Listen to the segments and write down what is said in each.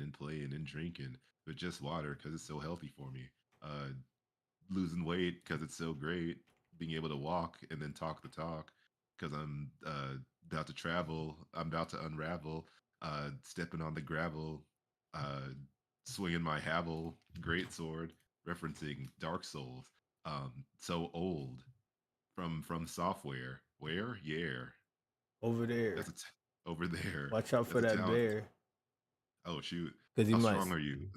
and playing and drinking with just water because it's so healthy for me. Uh, Losing weight because it's so great. Being able to walk and then talk the talk because I'm about to travel. I'm about to unravel. Stepping on the gravel. Uh, Swinging my Havel great sword, referencing Dark Souls. So old from software. Where? Yeah, Over there. that's over there. Watch out for That's a that town. bear, Oh shoot! cause he How might. strong are you?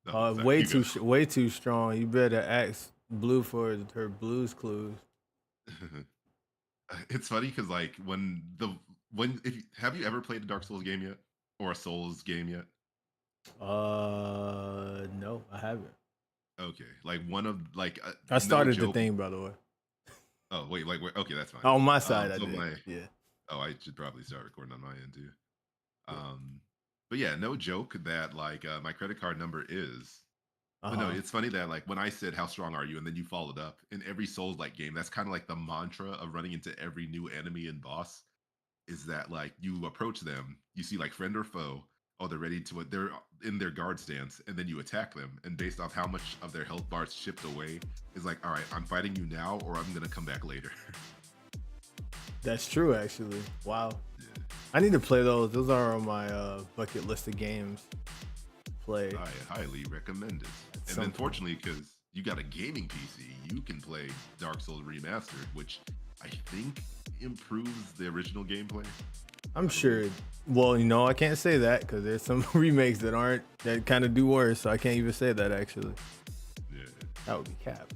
Oh, sorry. Way You go. too way too strong. You better ask Blue for her Blues Clues. It's funny because like when if have you ever played a Dark Souls game yet or a Souls game yet? No, I haven't. Okay, like one of like I no started the joke. thing, by the way. Oh wait, like okay, that's fine. On my side, I So did. my Yeah. oh, I should probably start recording on my end too. Um, but yeah, no joke that like my credit card number is. Uh But no, huh. it's funny that like when I said how strong are you, and then you followed up in every Souls like game. That's kind of like the mantra of running into every new enemy and boss. Is that like you approach them, you see like friend or foe, oh they're ready to they're in their guard stance, and then you attack them, and based off how much of their health bars chipped away, is like all right, I'm fighting you now, or I'm gonna come back later. That's true, actually. Wow. Yeah, I need to play those. Those are on my bucket list of games. To play I highly recommend it. at And then some point. fortunately, because you got a gaming PC, you can play Dark Souls Remastered, which I think improves the original gameplay. I'm I believe. sure. Well, I can't say that because there's some remakes that kind of do worse. So I can't even say that actually. Yeah. That would be cap.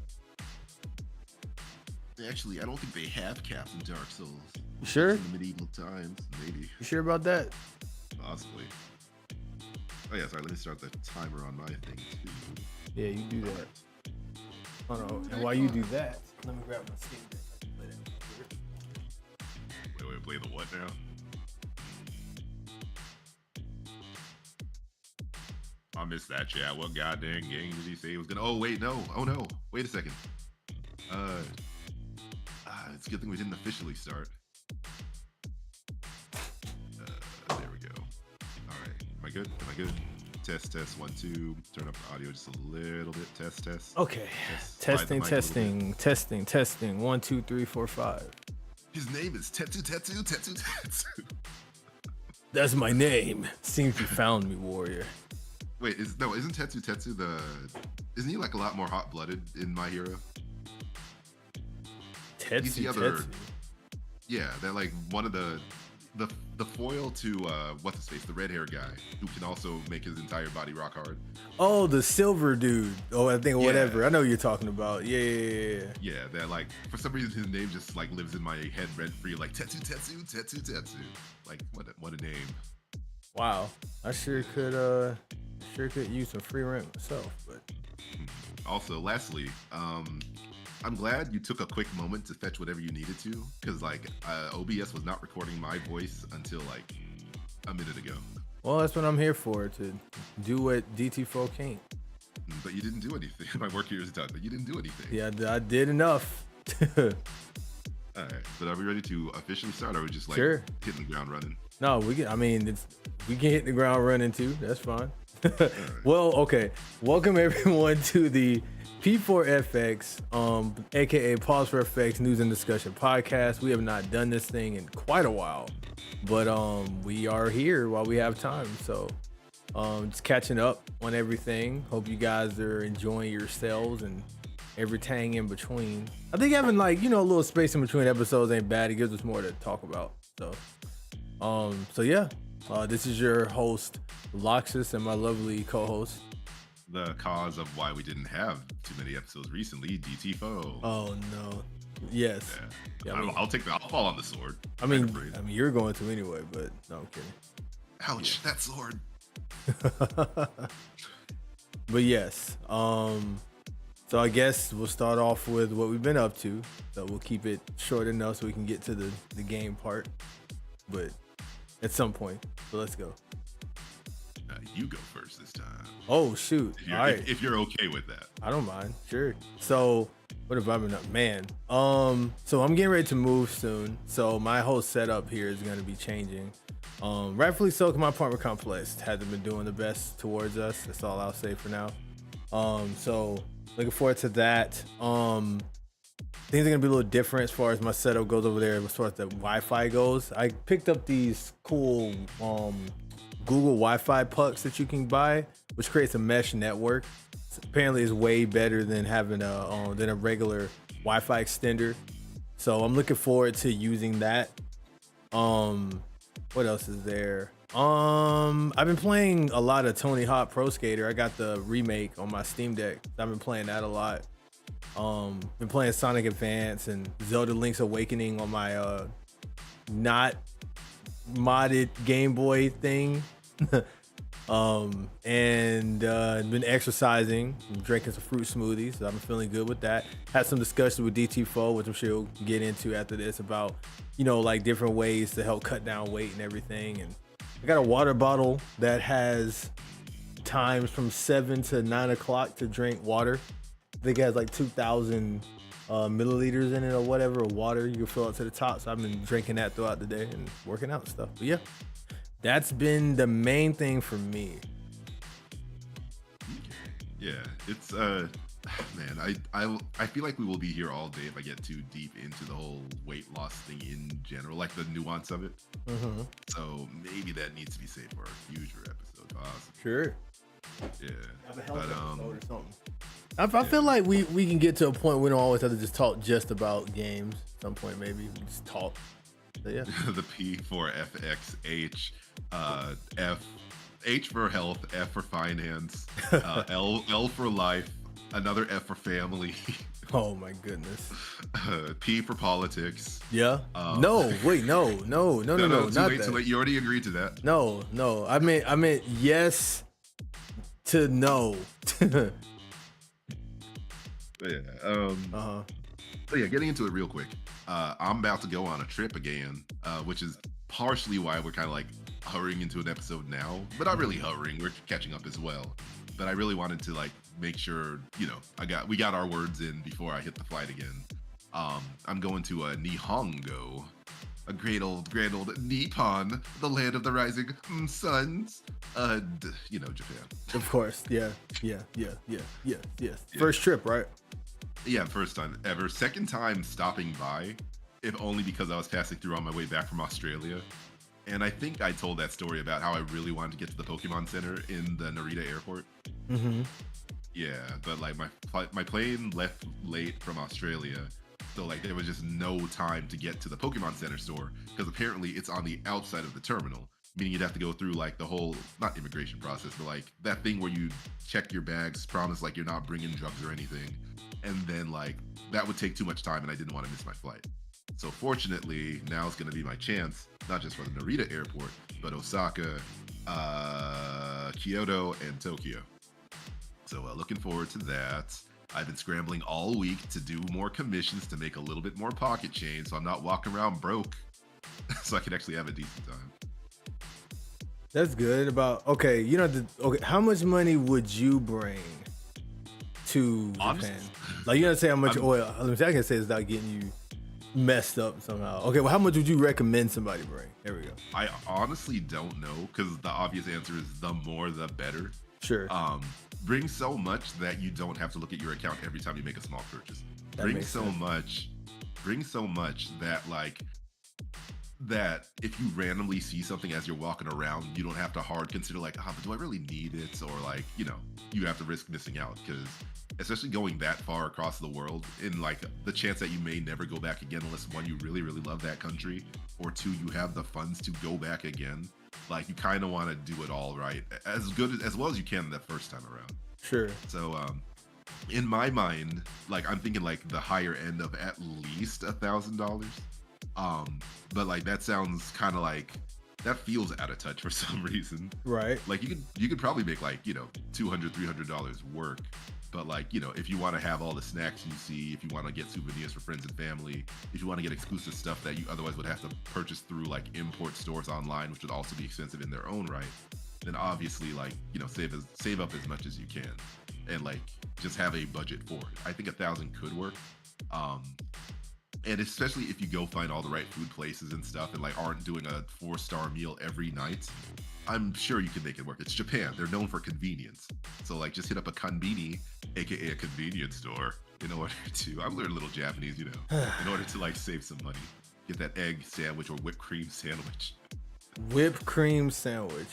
Actually, I don't think they have caps in Dark Souls. You Just sure? in the medieval times, maybe, You sure about that? possibly. Oh yeah, sorry. Let me start the timer on my thing too. Yeah, you do All that. right. Oh no. And Back while you do on. that, let me grab my Steam Deck. I can play that. Wait, play the what now? I missed that chat. What goddamn game did he say he was gonna? Oh wait, no. Oh no. Wait a second. Uh, it's a good thing we didn't officially start. There we go. All right. Am I good? Am I good? Test, test, 1, 2. Turn up the audio just a little bit. Test, test. Okay. Test. Slide the Testing, mic a little bit. testing. 1, 2, 3, 4, 5. His name is Tetsu, Tetsu, Tetsu, Tetsu. That's my name. Seems you found me, warrior. Wait, isn't Tetsu Tetsu isn't he like a lot more hot blooded in My Hero? He's the other, Tetsu. yeah, that like one of the foil to what's his face, the red hair guy who can also make his entire body rock hard. Oh, the silver dude. Oh, I think Yeah, whatever. I know what you're talking about. Yeah. yeah, that like for some reason his name just like lives in my head rent free, like Tetsu Tetsu Tetsu Tetsu. Like what a name. Wow. I sure could use some free rent myself, but Also, lastly, I'm glad you took a quick moment to fetch whatever you needed to, because like OBS was not recording my voice until like a minute ago. well, that's what I'm here for, to do what DT4 can't. But you didn't do anything. My work here is done, but you didn't do anything. Yeah, I did enough. All right, but are we ready to officially start, or are we just like Sure. hitting the ground running? No, we can. I mean, we can hit the ground running too. That's fine. All right. Well, okay. Welcome everyone to the P4FX, aka Pause for FX News and Discussion Podcast. We have not done this thing in quite a while, but we are here while we have time. So just catching up on everything. Hope you guys are enjoying yourselves and everything in between. I think having like, a little space in between episodes ain't bad. It gives us more to talk about. So yeah, this is your host Loxus and my lovely co-host. The cause of why we didn't have too many episodes recently, DT4. Oh no. Yes. Yeah, Yeah, I'll take that. I'll fall on the sword. I mean, you're going to anyway, but no, I'm kidding. Ouch, that sword. But yes, so I guess we'll start off with what we've been up to. So we'll keep it short enough so we can get to the game part, but at some point. So let's go. You go first this time. Oh shoot! If you're, All right, if you're okay with that. I don't mind. Sure. So what have I been up, man? So I'm getting ready to move soon. So my whole setup here is going to be changing. Rightfully so, 'cause my apartment complex hasn't been doing the best towards us. That's all I'll say for now. So looking forward to that. Things are gonna be a little different as far as my setup goes over there. As far as the Wi-Fi goes, I picked up these cool Google Wi-Fi pucks that you can buy, which creates a mesh network. Apparently, is way better than having a regular Wi-Fi extender. So I'm looking forward to using that. What else is there? I've been playing a lot of Tony Hawk Pro Skater. I got the remake on my Steam Deck. I've been playing that a lot. Been playing Sonic Advance and Zelda Link's Awakening on my not modded Game Boy thing. And been exercising, drinking some fruit smoothies. So I've been feeling good with that. Had some discussions with DT4, which I'm sure we'll get into after this, about, you know, like different ways to help cut down weight and everything. And I got a water bottle that has times from 7 to 9 o'clock to drink water. I think it has like 2,000 milliliters in it or whatever of water. You can fill it to the top. So I've been drinking that throughout the day and working out and stuff. But yeah, that's been the main thing for me. Yeah, it's man, I feel like we will be here all day if I get too deep into the whole weight loss thing in general, like the nuance of it. Mm-hmm. So maybe that needs to be saved for a future episode. Awesome. Sure. Yeah. Have a health But episode or something. I feel like we can get to a point where we don't always have to just talk just about games. At some point, maybe we just talk. So, yeah. The P4FXH, H for health, F for finance, L for life, another F for family. Oh my goodness. P for politics. Yeah. No, wait, no, not too that. late, too late. You already agreed to that. No. I meant yes to no. Yeah. So yeah, getting into it real quick. I'm about to go on a trip again, which is partially why we're kind of like hurrying into an episode now, but not really hurrying. We're catching up as well. But I really wanted to like make sure, you know, we got our words in before I hit the flight again. I'm going to Nihongo, a grand old Nippon, the land of the rising suns. You know, Japan. Of course, yeah. First trip, right? Yeah, first time ever. Second time stopping by, if only because I was passing through on my way back from Australia. And I think I told that story about how I really wanted to get to the Pokemon Center in the Narita airport. Mm-hmm. Yeah, but like my plane left late from Australia, so like there was just no time to get to the Pokemon Center store, because apparently it's on the outside of the terminal, meaning you'd have to go through like the whole, not immigration process, but like that thing where you check your bags, promise like you're not bringing drugs or anything, and then like that would take too much time and I didn't want to miss my flight. So fortunately, now is going to be my chance, not just for the Narita airport, but Osaka, Kyoto, and Tokyo. So looking forward to that. I've been scrambling all week to do more commissions to make a little bit more pocket change, so I'm not walking around broke, so I can actually have a decent time. That's good. Okay, you know, how much money would you bring to Japan? Like, you know, say how much oil. I can say it's without getting you messed up somehow. Okay, well, how much would you recommend somebody bring? There we go. I honestly don't know, because the obvious answer is the more the better. Sure. Bring so much that you don't have to look at your account every time you make a small purchase. Bring so much that like that if you randomly see something as you're walking around, you don't have to hard consider like, but do I really need it? Or like, you know, you have to risk missing out, because especially going that far across the world, in like the chance that you may never go back again unless one, you really, really love that country, or two, you have the funds to go back again. Like you kind of want to do it all right, as well as you can the first time around. Sure. So in my mind, like I'm thinking like the higher end of at least $1,000. But like that sounds kind of like, that feels out of touch for some reason. Right. Like you could probably make like, you know, $200-$300 work. But like, you know, if you want to have all the snacks you see, if you want to get souvenirs for friends and family, if you want to get exclusive stuff that you otherwise would have to purchase through like import stores online, which would also be expensive in their own right, then obviously like, you know, save up as much as you can and like just have a budget for it. I think 1,000 could work. And especially if you go find all the right food places and stuff and like aren't doing a 4-star meal every night, I'm sure you can make it work. It's Japan. They're known for convenience. So like just hit up a konbini, aka a convenience store, in order to I've learned a little Japanese, in order to like save some money. Get that egg sandwich or whipped cream sandwich. Whipped cream sandwich.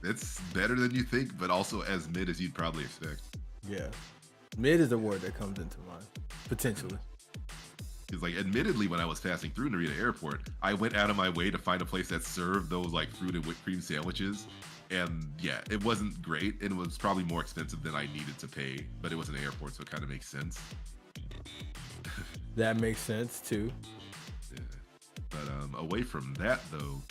It's better than you think, but also as mid as you'd probably expect. Yeah. Mid is a word that comes into mind. Potentially. Because, like, admittedly, when I was passing through Narita Airport, I went out of my way to find a place that served those, like, fruit and whipped cream sandwiches. And, yeah, it wasn't great, and it was probably more expensive than I needed to pay. But it was an airport, so it kind of makes sense. That makes sense, too. Yeah. But away from that, though,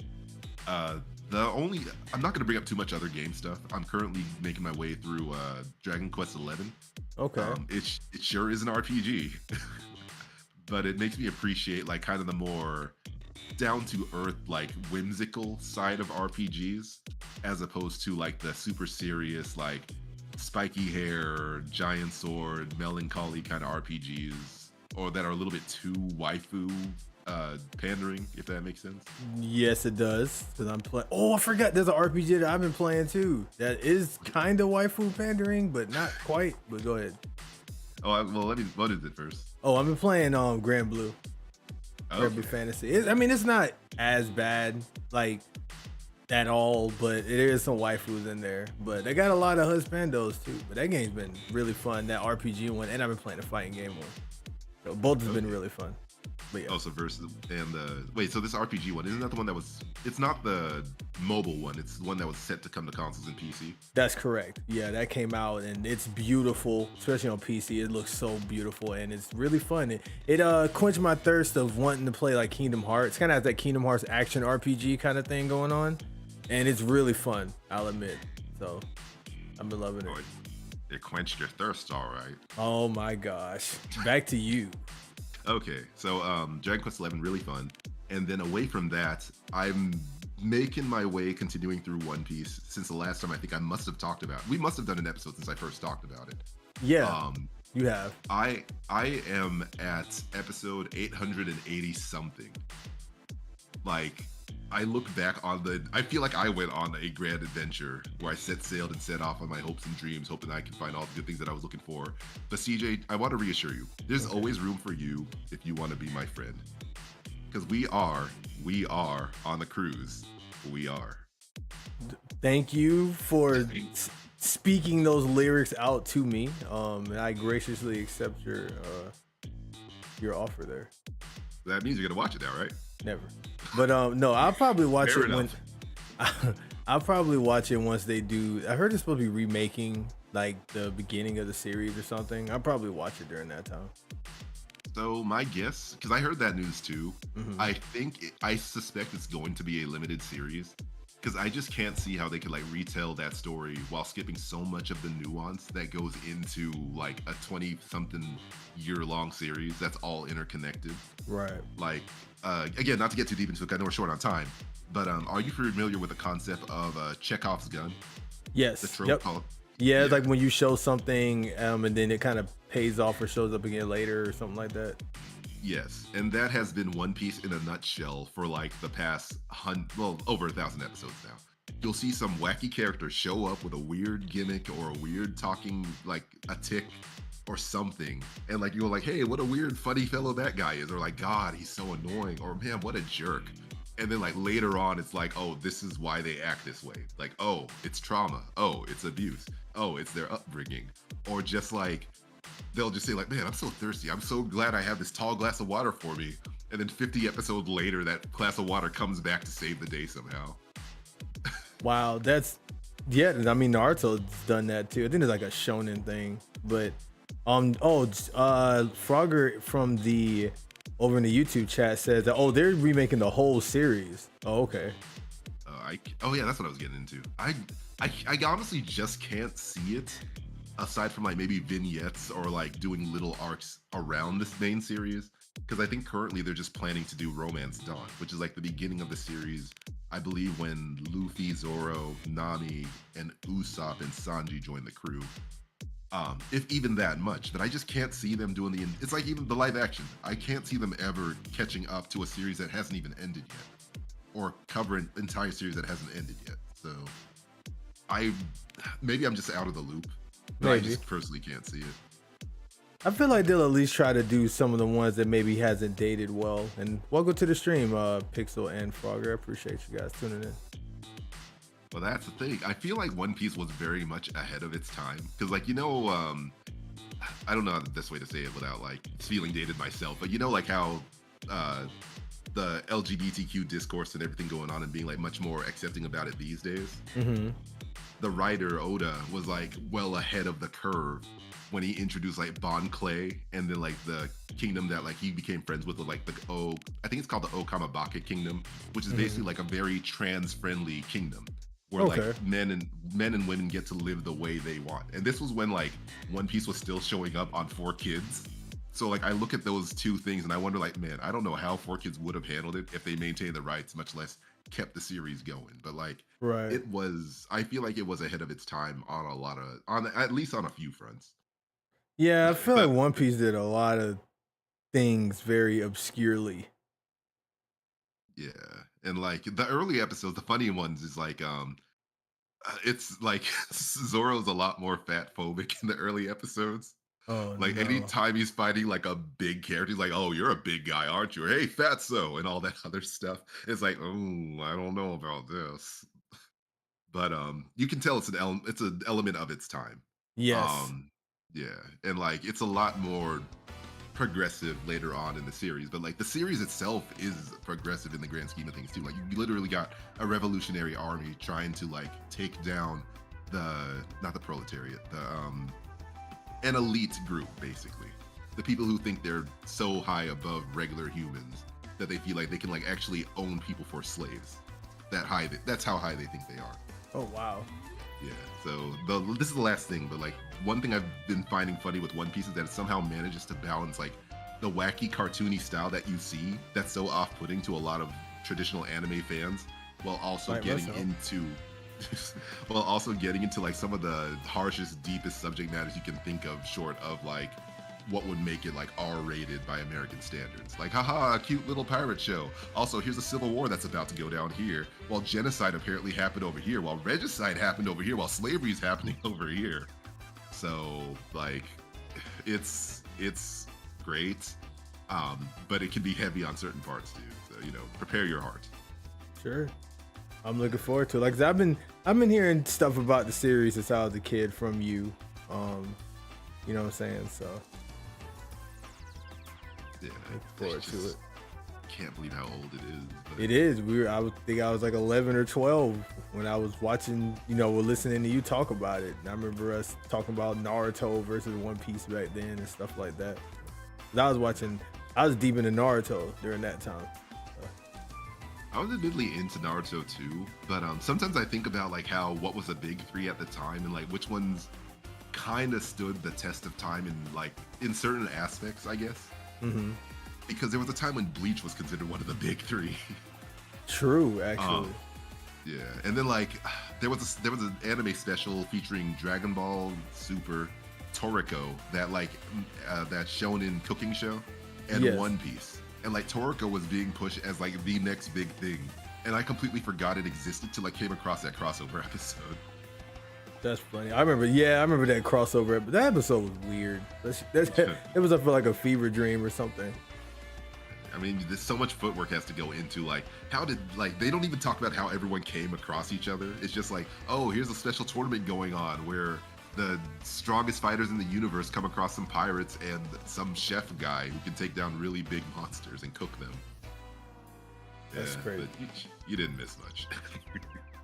I'm not going to bring up too much other game stuff. I'm currently making my way through Dragon Quest XI. Okay. It sure is an RPG. But it makes me appreciate like kind of the more down to earth, like whimsical side of RPGs, as opposed to like the super serious, like spiky hair, giant sword, melancholy kind of RPGs, or that are a little bit too waifu pandering, if that makes sense. Yes, it does. Because I'm playing. Oh, I forgot. There's an RPG that I've been playing too. That is kind of waifu pandering, but not quite. But go ahead. Oh, what is it first? Oh, I've been playing Grand Blue. Okay. Grand Blue Fantasy. It's not as bad, like, at all, but it is some waifus in there. But they got a lot of husbandos too. But that game's been really fun. That RPG one, and I've been playing the fighting game one. So both has been really fun. But yeah. Also versus and wait, so this RPG one, isn't that the one that was? It's not the mobile one. It's the one that was set to come to consoles and PC. That's correct. Yeah, that came out and it's beautiful, especially on PC. It looks so beautiful and it's really fun. It quenched my thirst of wanting to play like Kingdom Hearts. Kind of has that Kingdom Hearts action RPG kind of thing going on, and it's really fun. I'll admit. So I've been loving it. It quenched your thirst, all right. Oh my gosh! Back to you. Okay, so Dragon Quest XI, really fun. And then away from that, I'm making my way continuing through One Piece since the last time I think I must have talked about it. We must have done an episode since I first talked about it. Yeah, you have. I am at episode 880 something. Like, I look back on I feel like I went on a grand adventure where I set sailed and set off on my hopes and dreams, hoping I could find all the good things that I was looking for. But CJ, I want to reassure you, there's always room for you if you want to be my friend. Because we are on the cruise. We are. Thank you for speaking those lyrics out to me. And I graciously accept your offer there. That means you're gonna watch it now, right? Never. But no, I'll probably watch Fair it enough. when I'll probably watch it once they do. I heard it's supposed to be remaking like the beginning of the series or something. I'll probably watch it during that time. So my guess, because I heard that news too, I suspect it's going to be a limited series. Because I just can't see how they could like retell that story while skipping so much of the nuance that goes into like a 20-something year-long series that's all interconnected. Right. Like, again, not to get too deep into it, I know we're short on time, but are you familiar with the concept of Chekhov's gun? Yes. The trope Yep. called. Yeah, it's like when you show something and then it kind of pays off or shows up again later or something like that. Yes, and that has been One Piece in a nutshell for like the past over 1,000 episodes now. You'll see some wacky character show up with a weird gimmick or a weird talking, like a tick or something, and like you're like, hey, what a weird funny fellow that guy is, or like, God, he's so annoying, or man, what a jerk. And then like later on, it's like, oh, this is why they act this way. Like, oh, it's trauma. Oh, it's abuse. Oh, it's their upbringing. Or just like, they'll just say like, man, I'm so thirsty. I'm so glad I have this tall glass of water for me. And then 50 episodes later, that glass of water comes back to save the day somehow. Wow, yeah. I mean, Naruto's done that too. I think it's like a shonen thing. But Frogger from over in the YouTube chat says that they're remaking the whole series. Oh, okay. Yeah, that's what I was getting into. I honestly just can't see it. Aside from like maybe vignettes or like doing little arcs around this main series, because I think currently they're just planning to do Romance Dawn, which is like the beginning of the series, I believe, when Luffy, Zoro, Nami, and Usopp and Sanji join the crew. if even that much. But I just can't see them doing it's like even the live action. I can't see them ever catching up to a series that hasn't even ended yet, or cover an entire series that hasn't ended yet. So I maybe I'm just out of the loop, but I Maybe. just personally can't see it. I feel like they'll at least try to do some of the ones that maybe hasn't dated well. And welcome to the stream, Pixel and Frogger. I appreciate you guys tuning in. Well, that's the thing. I feel like One Piece was very much ahead of its time because, like, I don't know the best way to say it without like feeling dated myself, but like how the LGBTQ discourse and everything going on and being like much more accepting about it these days. Mm-hmm. The writer Oda was like well ahead of the curve when he introduced like Bon Clay and then like the kingdom that like he became friends with like I think it's called the Okamabaka kingdom, which is basically like a very trans friendly kingdom where like men and women get to live the way they want. And this was when like One Piece was still showing up on 4Kids. So like I look at those two things and I wonder like, man, I don't know how 4Kids would have handled it if they maintained the rights, much less kept the series going. But like I feel like it was ahead of its time on at least on a few fronts. Yeah, I feel like One Piece did a lot of things very obscurely. Yeah. And like the early episodes, the funny ones is like it's like Zoro's a lot more fat phobic in the early episodes. Oh, like no. anytime he's fighting like a big character, he's like, "Oh, you're a big guy, aren't you? Hey, fatso," and all that other stuff. It's like, oh, I don't know about this, but you can tell it's an element of its time. Yes. Yeah, and like it's a lot more progressive later on in the series, but like the series itself is progressive in the grand scheme of things too. Like you literally got a revolutionary army trying to like take down not the proletariat, an elite group, basically. The people who think they're so high above regular humans that they feel like they can like actually own people for slaves. That's how high they think they are. Oh, wow. Yeah, so this is the last thing, but like one thing I've been finding funny with One Piece is that it somehow manages to balance like the wacky cartoony style that you see that's so off-putting to a lot of traditional anime fans, while also getting into like some of the harshest, deepest subject matters you can think of, short of like what would make it like R-rated by American standards. Like, haha, a cute little pirate show. Also, here's a civil war that's about to go down here, while genocide apparently happened over here, while regicide happened over here, while slavery is happening over here. So, like, it's great, but it can be heavy on certain parts too. So, prepare your heart. Sure. I'm looking forward to it. Like, I've been hearing stuff about the series since I was a kid from you. You know what I'm saying? So yeah, forward to it. Can't believe how old it is. But it is. I would think I was like 11 or 12 when I was watching, we're listening to you talk about it. And I remember us talking about Naruto versus One Piece back then and stuff like that. I was deep into Naruto during that time. I was admittedly into Naruto too, but sometimes I think about like what was the big three at the time and like which ones kind of stood the test of time in certain aspects, I guess. Mm-hmm. Because there was a time when Bleach was considered one of the big three. True, actually. Yeah, and then like there was an anime special featuring Dragon Ball Super, Toriko, that shonen cooking show, and One Piece. And like Toriko was being pushed as like the next big thing, and I completely forgot it existed till I came across that crossover episode. That's funny. I remember that crossover. But that episode was weird. It was up for like a fever dream or something. I mean, there's so much footwork has to go into like how did they don't even talk about how everyone came across each other. It's just like, oh, here's a special tournament going on where the strongest fighters in the universe come across some pirates and some chef guy who can take down really big monsters and cook them. That's crazy. But you didn't miss much.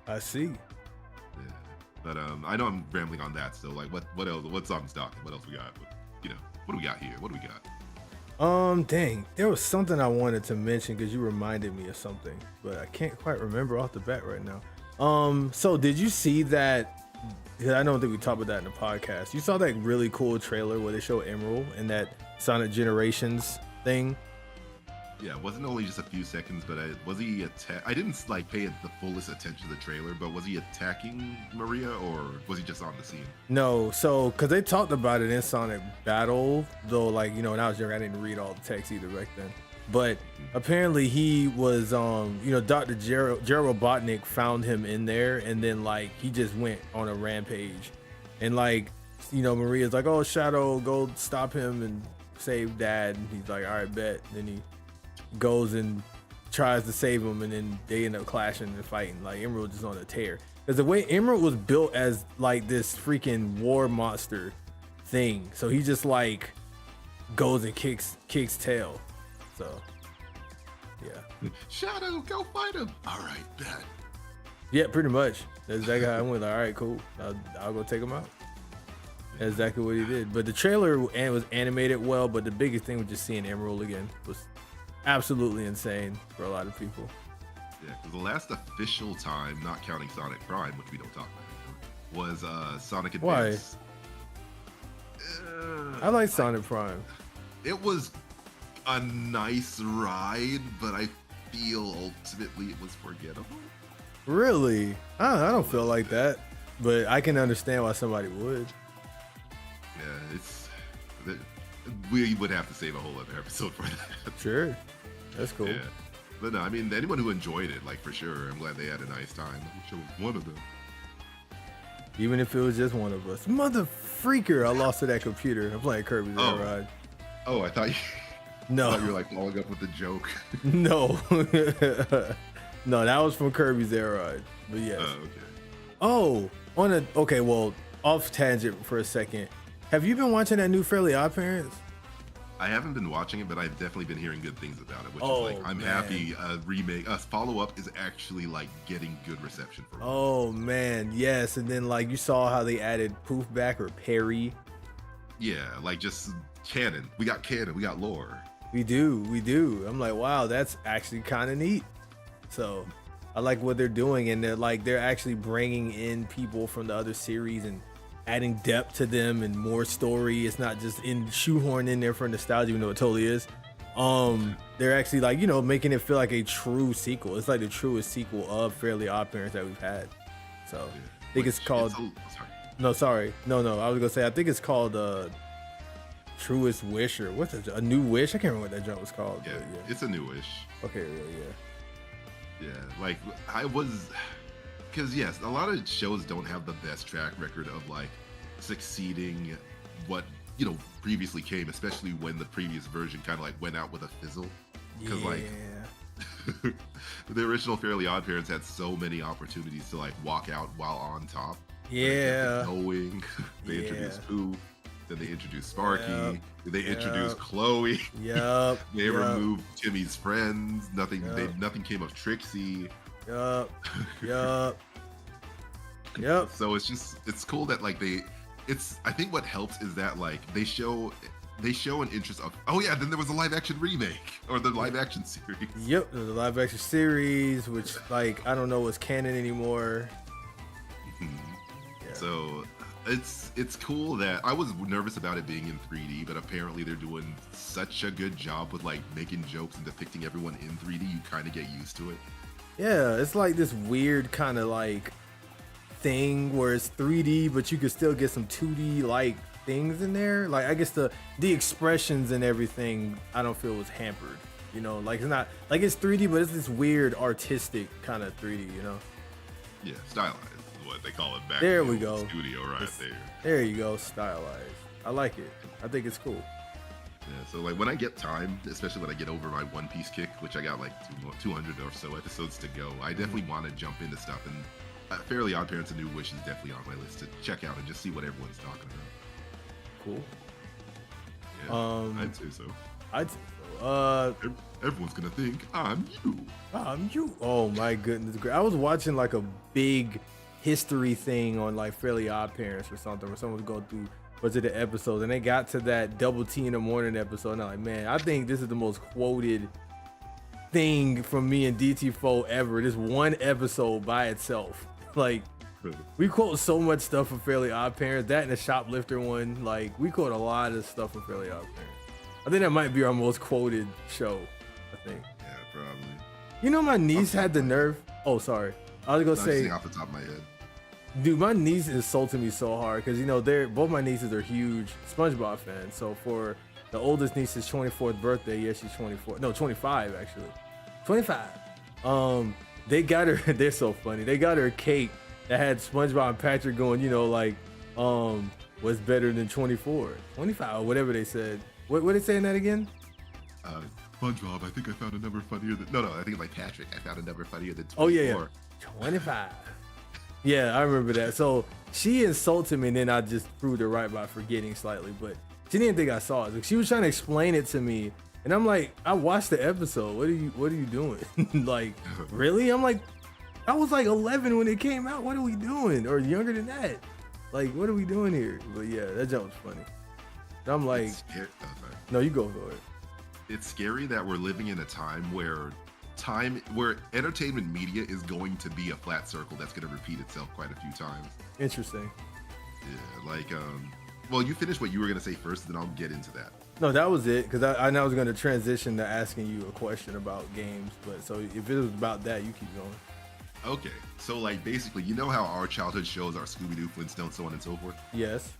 I see. Yeah. But I know I'm rambling on that. So like, what else? What's on stock? What else we got? What do we got here? What do we got? Dang, there was something I wanted to mention because you reminded me of something, but I can't quite remember off the bat right now. So did you see that? Because I don't think we talked about that in the podcast. You saw that really cool trailer where they show Emerald and that Sonic Generations thing? Yeah, it wasn't only just a few seconds, but was he I didn't like pay the fullest attention to the trailer, but was he attacking Maria or was he just on the scene? No, so because they talked about it in Sonic Battle, though, like, you know, when I was younger, I didn't read all the text either back then. But apparently he was, you know, Dr. Gerald Robotnik found him in there, and then like he just went on a rampage, and like, you know, Maria's like, "Oh, Shadow, go stop him and save Dad." And he's like, "All right, bet." And then he goes and tries to save him, and then they end up clashing and fighting. Like Emerald just on a tear, because the way Emerald was built as like this freaking war monster thing, so he just like goes and kicks tail. So yeah, Shadow, go fight him. All right, bet. yeah, pretty much. That's exactly how I went. Like, all right, cool. I'll go take him out. That's exactly what he did. But the trailer was animated well. But the biggest thing was just seeing Emerald again was absolutely insane for a lot of people. Yeah, because the last official time, not counting Sonic Prime, which we don't talk about anymore, was Sonic Advance. Why? I like Sonic Prime. It was a nice ride, but I feel ultimately it was forgettable. Really? I don't feel like that, but I can understand why somebody would. Yeah, we would have to save a whole other episode for that. Sure, that's cool. Yeah, but no, I mean, anyone who enjoyed it, like, for sure, I'm glad they had a nice time. I'm sure it was one of them. Even if it was just one of us. Mother freaker, I lost to that computer. I'm playing Kirby's Air Ride. Oh, I thought No. I thought you were like following up with the joke. No. No, that was from Kirby's Air Ride. But yes. Oh, okay. Okay, well, off tangent for a second. Have you been watching that new Fairly Odd Parents? I haven't been watching it, but I've definitely been hearing good things about it, which is like, I'm happy a remake, a follow-up is actually like getting good reception for it. Oh man, yes. And then like you saw how they added Poof back, or Perry. Yeah, like just canon. We got canon, we got lore. We do. I'm like, wow, that's actually kind of neat. So I like what they're doing, and they're actually bringing in people from the other series and adding depth to them and more story. It's not just shoehorned in there for nostalgia, even though it totally is. They're actually like, you know, making it feel like a true sequel. It's like the truest sequel of Fairly Odd Parents that we've had. So I think it's called. Sorry. No. I was gonna say I think it's called Truest Wish, or what's it? A New Wish? I can't remember what that joint was called. Yeah, it's a new wish. Okay, yeah. Yeah, like I was, because yes, a lot of shows don't have the best track record of like succeeding what, you know, previously came, especially when the previous version kind of like went out with a fizzle. Because like the original Fairly Odd Parents had so many opportunities to like walk out while on top. Yeah. Knowing they introduced Pooh, then they introduced Sparky, they introduced Chloe. Yep. They removed Timmy's friends. Nothing came of Trixie. Yep. So it's cool that like I think what helps is that like they show an interest of, oh yeah, then there was a live action remake or the live action series. Yep, the live action series, which like I don't know what's canon anymore. So it's cool that I was nervous about it being in 3D, but apparently they're doing such a good job with like making jokes and depicting everyone in 3D. You kind of get used to it. Yeah, it's like this weird kind of like thing where it's 3D, but you could still get some 2D like things in there. Like I guess the expressions and everything I don't feel was hampered. You know, like it's not like it's 3D, but it's this weird artistic kind of 3D. You know? Yeah, stylized. What they call it back there in we the go studio right there. There you go, stylized. I like it. I think it's cool. Yeah, so like when I get time, especially when I get over my One Piece kick, which I got like 200 or so episodes to go, I definitely want to jump into stuff, and Fairly Odd Parents: A New Wish is definitely on my list to check out and just see what everyone's talking about. Cool. Yeah, I'd say so. Everyone's gonna think I'm you. Oh my goodness. I was watching like a big history thing on like Fairly Odd Parents or something, where someone was going through the episodes, and they got to that Double T in the Morning episode, and I'm like, man, I think this is the most quoted thing from me and DT4 ever. This one episode by itself. Like, we quote so much stuff from Fairly Odd Parents. That and the Shoplifter one, like we quote a lot of stuff from Fairly Odd Parents. I think that might be our most quoted show. I think. Yeah, probably. You know, my niece had the nerve. Oh, sorry. I was gonna say, off the top of my head. dude, my niece insulted me so hard because both my nieces are huge SpongeBob fans. So for the oldest niece's 24th birthday, yeah, she's 24. No, 25 actually. 25. They got her. They're so funny. They got her a cake that had SpongeBob and Patrick going. What's better than 24, 25, or whatever they said. What they saying that again? SpongeBob, I think I found a number funnier than... No, I think it's like Patrick. I found a number funnier than 24. Oh, yeah. 25. Yeah, I remember that. So she insulted me, and then I just proved her right by forgetting slightly. But she didn't think I saw it. Like, she was trying to explain it to me, and I'm like, I watched the episode. What are you doing? Like, really? I'm like, I was like 11 when it came out. What are we doing? Or younger than that? Like, what are we doing here? But yeah, that jump was funny. And I'm like, no, you go for it. It's scary that we're living in a time where entertainment media is going to be a flat circle that's going to repeat itself quite a few times. Interesting. Yeah, like, well, you finish what you were going to say first, then I'll get into that. No, that was it, because I know I was going to transition to asking you a question about games, but so if it was about that, you keep going. Okay, so like basically, you know how our childhood shows are Scooby-Doo, Flintstones, so on and so forth? Yes.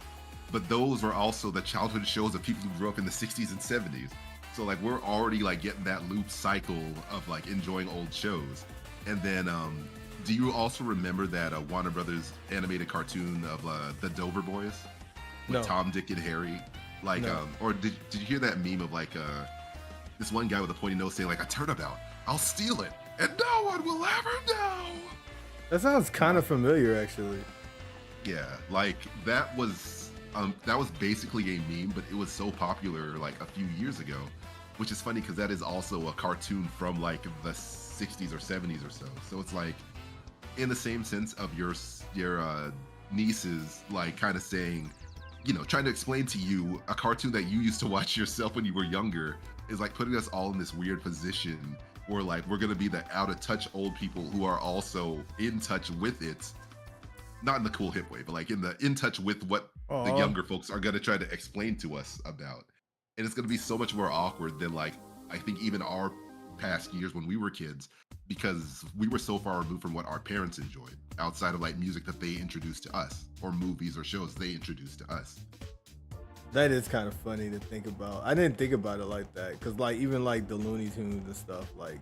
But those were also the childhood shows of people who grew up in the 60s and 70s. So like we're already like getting that loop cycle of like enjoying old shows. And then do you also remember that Warner Brothers animated cartoon of the Dover Boys? With No. Tom, Dick, and Harry? Like, No. Or did you hear that meme of like this one guy with a pointy nose saying like, a turnabout, I'll steal it, and no one will ever know. That sounds kind of familiar, actually. Yeah, like that was basically a meme, but it was so popular like a few years ago, which is funny because that is also a cartoon from like the 60s or 70s or so. So it's like in the same sense of your nieces like kind of saying, trying to explain to you a cartoon that you used to watch yourself when you were younger is like putting us all in this weird position where like we're gonna be the out of touch old people who are also in touch with it, not in the cool hip way, but like in touch with what the younger folks are gonna try to explain to us about. And it's gonna be so much more awkward than like I think even our past years when we were kids, because we were so far removed from what our parents enjoyed outside of like music that they introduced to us or movies or shows they introduced to us. That is kind of funny to think about. I didn't think about it like that, because like even like the Looney Tunes and stuff, like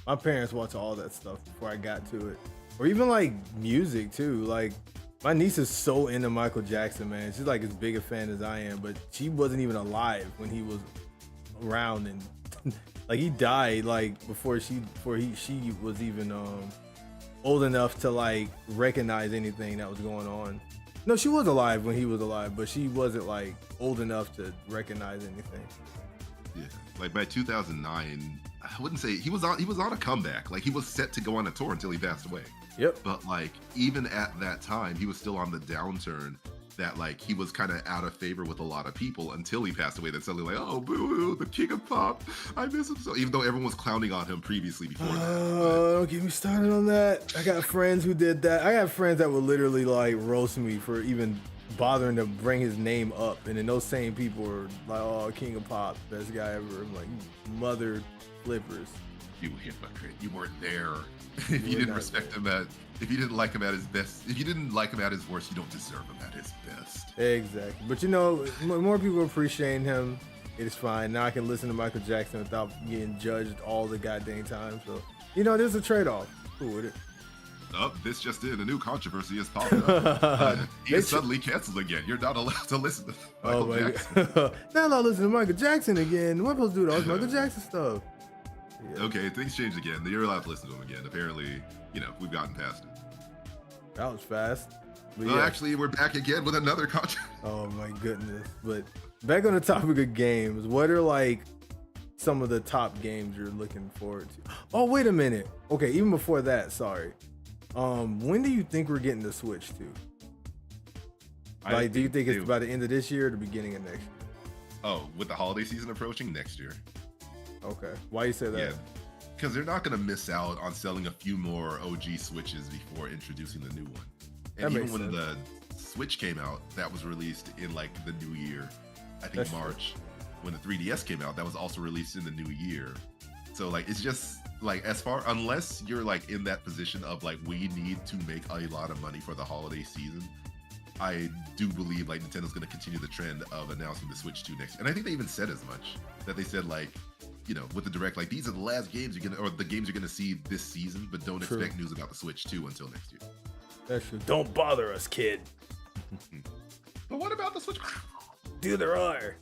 my parents watched all that stuff before I got to it. Or even like music too. Like my niece is so into Michael Jackson, man. She's like as big a fan as I am, but she wasn't even alive when he was around, and like he died like before she was even old enough to like recognize anything that was going on. No, she was alive when he was alive, but she wasn't like old enough to recognize anything. Yeah, like by 2009, I wouldn't say he was on a comeback. Like he was set to go on a tour until he passed away. Yep. But like even at that time, he was still on the downturn. That like he was kind of out of favor with a lot of people until he passed away. Then suddenly like, oh boo, the king of pop, I miss him so. Even though everyone was clowning on him previously before that. Don't get me started on that. I got friends who did that. I got friends that would literally like roast me for even bothering to bring his name up, and then those same people were like, oh, king of pop, best guy ever. I'm like, you mother flippers. You hypocrite. You weren't there. If you didn't respect him if you didn't like him at his best, if you didn't like him at his worst, you don't deserve him at his best. Exactly. But more people appreciating him. It's fine. Now I can listen to Michael Jackson without getting judged all the goddamn time. So, there's a trade-off. Cool with it. Oh, this just in. A new controversy has popped up. He is suddenly canceled again. You're not allowed to listen to Michael Jackson. Now I'm not listening to Michael Jackson again. What am I supposed to do all this Michael Jackson stuff? Yeah. Okay, things changed again. You're allowed to listen to him again. Apparently, we've gotten past it. That was fast. Well, yeah. Actually, we're back again with another controversy. Oh my goodness. But back on the topic of games, what are like some of the top games you're looking forward to? Oh, wait a minute. Okay, even before that, sorry. When do you think we're getting the Switch to? Like, do you think it's by the end of this year or the beginning of next year? Oh, with the holiday season approaching, next year. Okay. Why you say that? Yeah, because they're not going to miss out on selling a few more OG Switches before introducing the new one. And even when the Switch came out, that was released in like the new year. I think March. When the 3DS came out, that was also released in the new year. So like it's just like unless you're like in that position of like we need to make a lot of money for the holiday season, I do believe like Nintendo's going to continue the trend of announcing the Switch 2 next year. And I think they even said as much, that they said like, you know, with the direct, like these are the last games you're gonna, or the games you're gonna see this season, but don't expect news about the Switch 2 until next year. That's true. Don't bother us, kid. But what about the Switch? Dude, there are.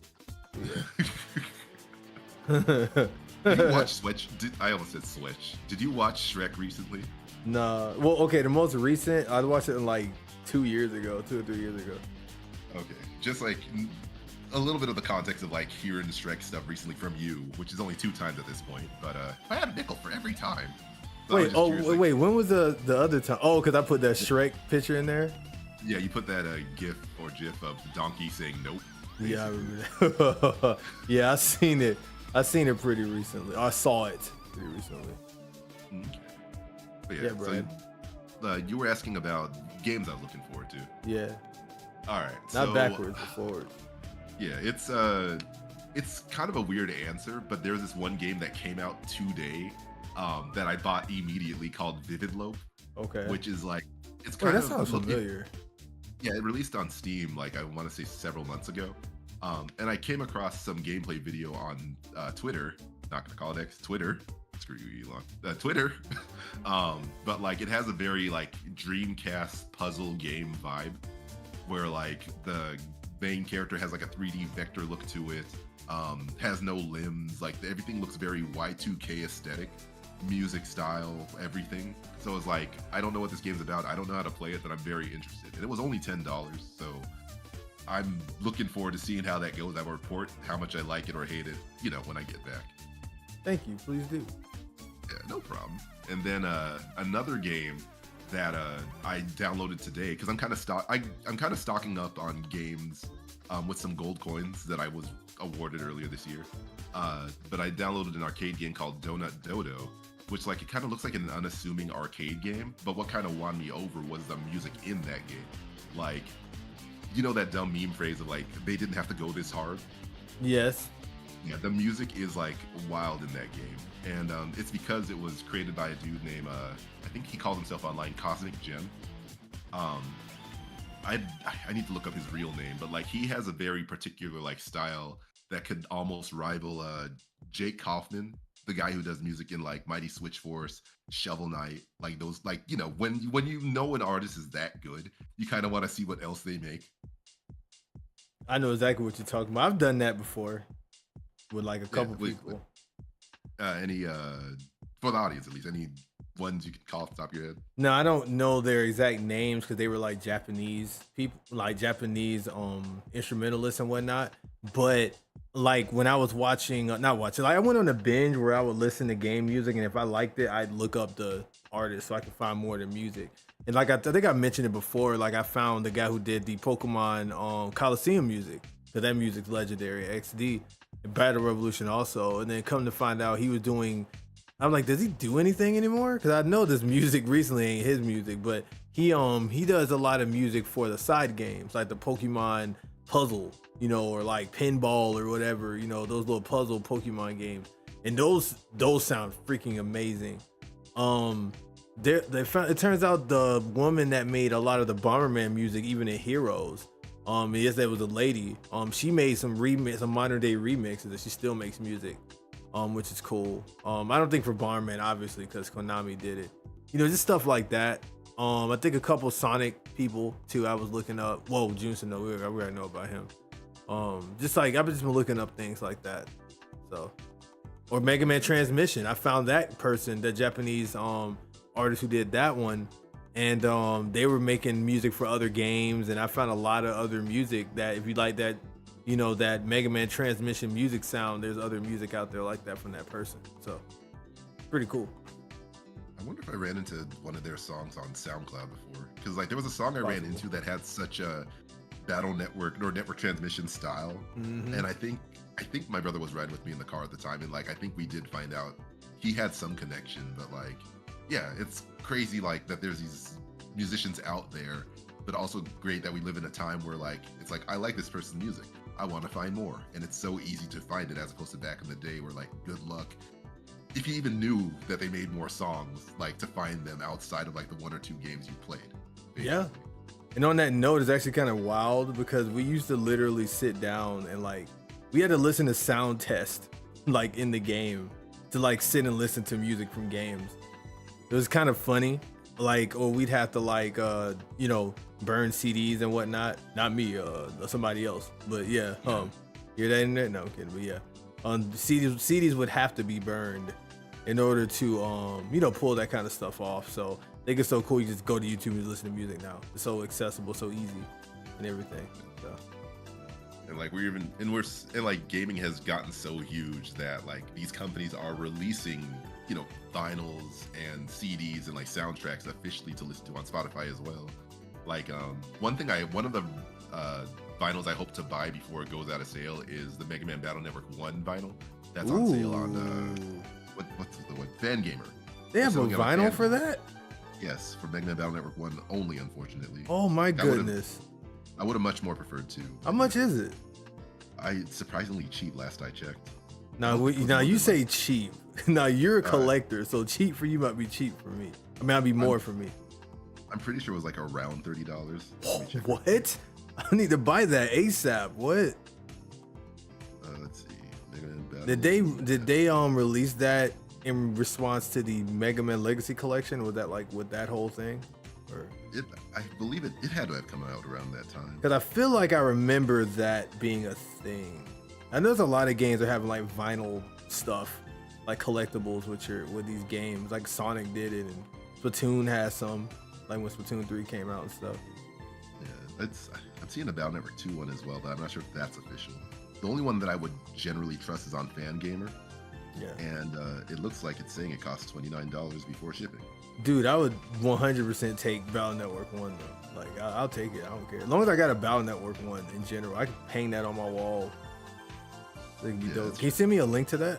Did you watch Switch? I almost said Switch. Did you watch Shrek recently? Nah. Well, okay, the most recent, I watched it in like 2 years ago, 2 or 3 years ago. Okay. Just like a little bit of the context of like hearing Shrek stuff recently from you, which is only 2 times at this point. But I had a nickel for every time. So wait, when was the other time? Oh, because I put that Shrek picture in there? Yeah, you put that GIF or GIF of the donkey saying nope. Basically. Yeah, I remember that. Yeah, I seen it. I seen it pretty recently. I saw it pretty recently. Okay. But yeah, Brian. So you were asking about games I was looking forward to. Yeah. All right. Not backwards, but forward. Yeah, it's kind of a weird answer, but there's this one game that came out today that I bought immediately called Vivid Loaf. Okay. Which is like, it's kind that sounds familiar. Yeah, it released on Steam like I want to say several months ago. And I came across some gameplay video on Twitter. Not gonna call it X, Twitter. Screw you, Elon. Twitter. But like it has a very like Dreamcast puzzle game vibe, where like the main character has like a 3D vector look to it. Has no limbs. Like everything looks very Y2K aesthetic, music style, everything. So it's like I don't know what this game's about. I don't know how to play it, but I'm very interested. And it was only $10, so I'm looking forward to seeing how that goes. I will report how much I like it or hate it, you know, when I get back. Thank you. Please do. Yeah, no problem. And then another game that I downloaded today because I'm kind of stocking up on games with some gold coins that I was awarded earlier this year. But I downloaded an arcade game called Donut Dodo, which like it kind of looks like an unassuming arcade game. But what kind of won me over was the music in that game. Like, you know that dumb meme phrase of like they didn't have to go this hard. Yes. Yeah, the music is like wild in that game, and it's because it was created by a dude named I think he calls himself online Cosmic Gem. I need to look up his real name, but like he has a very particular like style that could almost rival Jake Kaufman, the guy who does music in like Mighty Switch Force, Shovel Knight, like those, like, you know, when you know an artist is that good, you kind of want to see what else they make. I know exactly what you're talking about. I've done that before with like a couple people. Any for the audience at least, any ones you can call off the top of your head? No, I don't know their exact names because they were like Japanese people, like Japanese instrumentalists and whatnot. But like when I was watching, like I went on a binge where I would listen to game music, and if I liked it, I'd look up the artist so I could find more of the music. And like I think I mentioned it before, like I found the guy who did the Pokemon Coliseum music, because that music's legendary. XD, and Battle Revolution also. And then come to find out he was doing, I'm like, does he do anything anymore? Because I know this music recently ain't his music, but he does a lot of music for the side games, like the Pokemon puzzle, you know, or like pinball or whatever, you know, those little puzzle Pokemon games. And those sound freaking amazing. It turns out the woman that made a lot of the Bomberman music, even in Heroes, yes, that was a lady. She made some modern day remixes, and she still makes music, which is cool. I don't think for Bomberman, obviously, because Konami did it. You know, just stuff like that. I think a couple Sonic people too. I was looking up. Whoa, Junson, no, we already know about him. Just like I've just been looking up things like that. So, or Mega Man Transmission. I found that person, the Japanese artist who did that one, and they were making music for other games, and I found a lot of other music that if you like that, you know, that Mega Man Transmission music sound, there's other music out there like that from that person. So pretty cool. I wonder if I ran into one of their songs on SoundCloud before, because like there was a song I ran into that had such a battle network or network transmission style, and I think my brother was riding with me in the car at the time, and like I think we did find out he had some connection, but like, yeah, it's crazy like that there's these musicians out there, but also great that we live in a time where like it's like I like this person's music, I want to find more, and it's so easy to find it as opposed to back in the day where like good luck if you even knew that they made more songs, like to find them outside of like the one or two games you played. Basically. Yeah. And on that note, it's actually kind of wild because we used to literally sit down and like we had to listen to sound test like in the game to like sit and listen to music from games. It was kind of funny. Like, or we'd have to like you know, burn CDs and whatnot. Not me, somebody else. But yeah, hear that in there? No, I'm kidding. But yeah, CDs would have to be burned in order to you know, pull that kind of stuff off. So I think it's so cool. You just go to YouTube and listen to music now. It's so accessible, so easy, and everything. So. And like we're like gaming has gotten so huge that like these companies are releasing, you know, vinyls and CDs and like soundtracks officially to listen to on Spotify as well. Like one of the vinyls I hope to buy before it goes out of sale is the Mega Man Battle Network 1 vinyl. That's on sale on what's the one? Fangamer. They have a vinyl for that? Yes, for Mega Man Battle Network 1 only, unfortunately. Oh my goodness. I would have much more preferred to. How much is it? Surprisingly cheap last I checked. Now you say cheap. Now you're a collector, so cheap for you might be cheap for me. I mean, I'd be more for me. I'm pretty sure it was like around $30. What? I need to buy that ASAP. What? Let's see. Mega Man Battle. Did they release that in response to the Mega Man Legacy Collection? Was that like with that whole thing? Or I believe it had to have come out around that time. Because I feel like I remember that being a thing. I know there's a lot of games that are having like vinyl stuff, like collectibles with these games. Like Sonic did it, and Splatoon has some, like when Splatoon 3 came out and stuff. Yeah, I'm seeing a Battle Network 2 one as well, but I'm not sure if that's official. The only one that I would generally trust is on Fangamer. Yeah. And it looks like it's saying it costs $29 before shipping. Dude, I would 100% take Battle Network 1 though. Like, I'll take it. I don't care. As long as I got a Battle Network 1 in general, I can hang that on my wall. It'd be dope. Can you send me a link to that?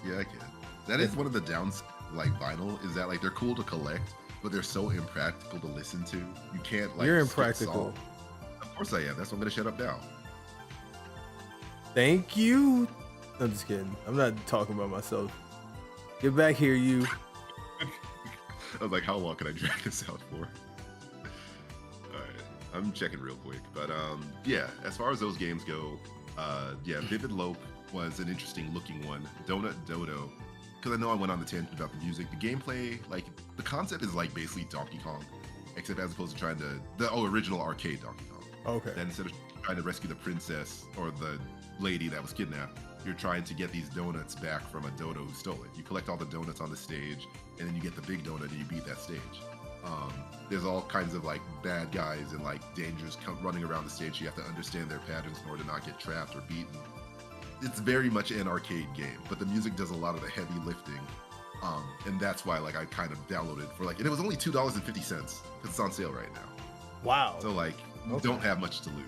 Yeah, I can. That is one of the downs, like vinyl, is that like they're cool to collect, but they're so impractical to listen to. You can't like. You're impractical. Of course I am. That's why I'm gonna shut up now. Thank you. I'm just kidding. I'm not talking about myself. Get back here, you. I was like, how long can I drag this out for? Alright, I'm checking real quick. But yeah, as far as those games go, yeah, Vivid Lope was an interesting looking one. Donut Dodo, because I know I went on the tangent about the music. The gameplay, like, the concept is like basically Donkey Kong, except as opposed to trying to, original arcade Donkey Kong. Okay. And instead of trying to rescue the princess or the lady that was kidnapped, you're trying to get these donuts back from a dodo who stole it. You collect all the donuts on the stage, and then you get the big donut and you beat that stage. There's all kinds of like bad guys and like dangers running around the stage. You have to understand their patterns in order to not get trapped or beaten. It's very much an arcade game, but the music does a lot of the heavy lifting. And that's why like I kind of downloaded for like, and it was only $2.50 because it's on sale right now. Wow. So like, you don't have much to lose.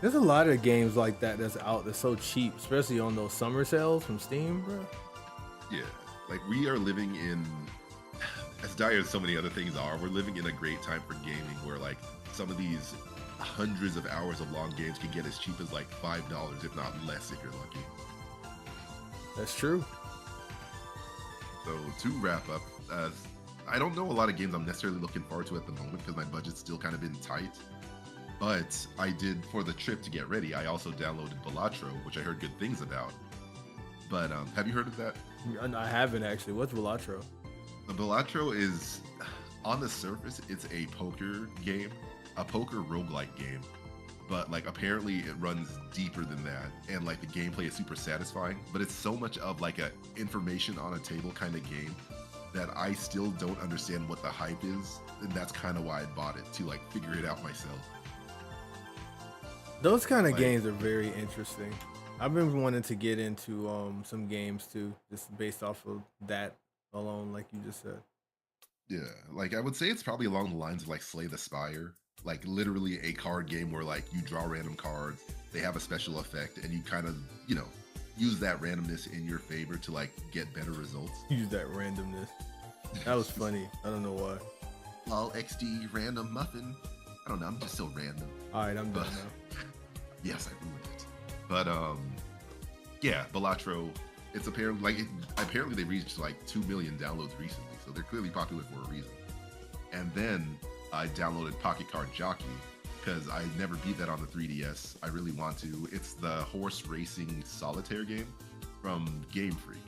There's a lot of games like that that's out that's so cheap, especially on those summer sales from Steam, bro. Yeah, like we are living in, as dire as so many other things are, we're living in a great time for gaming where like some of these hundreds of hours of long games can get as cheap as like $5, if not less if you're lucky. That's true. So to wrap up, I don't know a lot of games I'm necessarily looking forward to at the moment because my budget's still kind of been tight. But I did, for the trip to get ready, I also downloaded Balatro, which I heard good things about. But have you heard of that? I haven't actually. What's Balatro? The Balatro is, on the surface, it's a poker game, a poker roguelike game. But like apparently it runs deeper than that, and like the gameplay is super satisfying. But it's so much of like a information on a table kind of game that I still don't understand what the hype is, and that's kind of why I bought it, to like figure it out myself. Those kind of games are very interesting. I've been wanting to get into some games too, just based off of that alone, like you just said. Yeah, like I would say it's probably along the lines of like Slay the Spire, like literally a card game where like you draw random cards, they have a special effect, and you kind of, you know, use that randomness in your favor to like get better results. Use that randomness. That was funny. I don't know why. Lol XD random muffin. I don't know, I'm just so random. All right, I'm done now. Yes, I ruined it. But yeah, Balatro, It's apparently they reached like 2 million downloads recently, so they're clearly popular for a reason. And then I downloaded Pocket Card Jockey because I never beat that on the 3DS. I really want to. It's the horse racing solitaire game from Game Freak.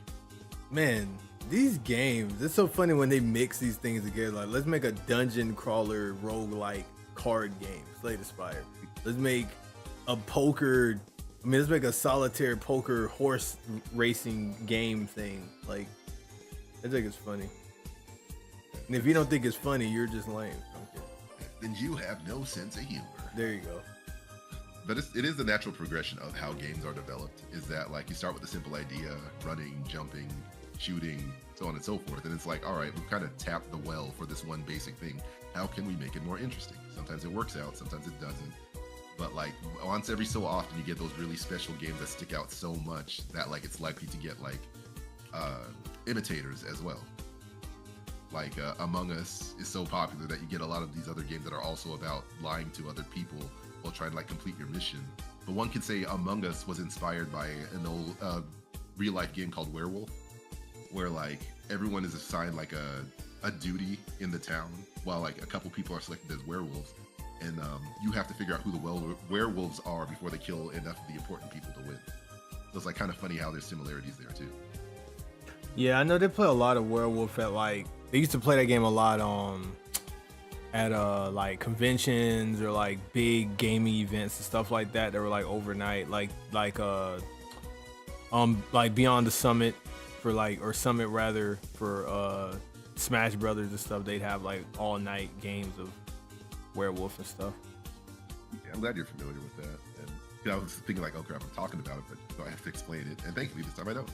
Man, these games, it's so funny when they mix these things together. Like, let's make a dungeon crawler roguelike card game, Slay the Spire. Let's make let's make a solitaire poker horse racing game thing. Like, I think it's funny. And if you don't think it's funny, you're just lame. Okay. Then you have no sense of humor. There you go. But it is the natural progression of how games are developed, is that like you start with a simple idea, running, jumping, shooting, so on and so forth. And it's like, all right, we've kind of tapped the well for this one basic thing. How can we make it more interesting? Sometimes it works out, sometimes it doesn't. But like once every so often you get those really special games that stick out so much that like it's likely to get like imitators as well. Like Among Us is so popular that you get a lot of these other games that are also about lying to other people while trying to like complete your mission. But one could say Among Us was inspired by an old real life game called Werewolf, where like everyone is assigned like a duty in the town while like a couple people are selected as werewolves. And you have to figure out who the werewolves are before they kill enough of the important people to win. So it's like kind of funny how there's similarities there too. Yeah, I know they play a lot of Werewolf at like, they used to play that game a lot at like conventions or like big gaming events and stuff like that were like overnight, like Beyond the Summit for like, or Summit rather, for Smash Brothers and stuff. They'd have like all night games of Werewolf and stuff. Yeah, I'm glad you're familiar with that. And I was thinking like, oh crap, I'm talking about it, but I have to explain it. And thankfully this time I don't.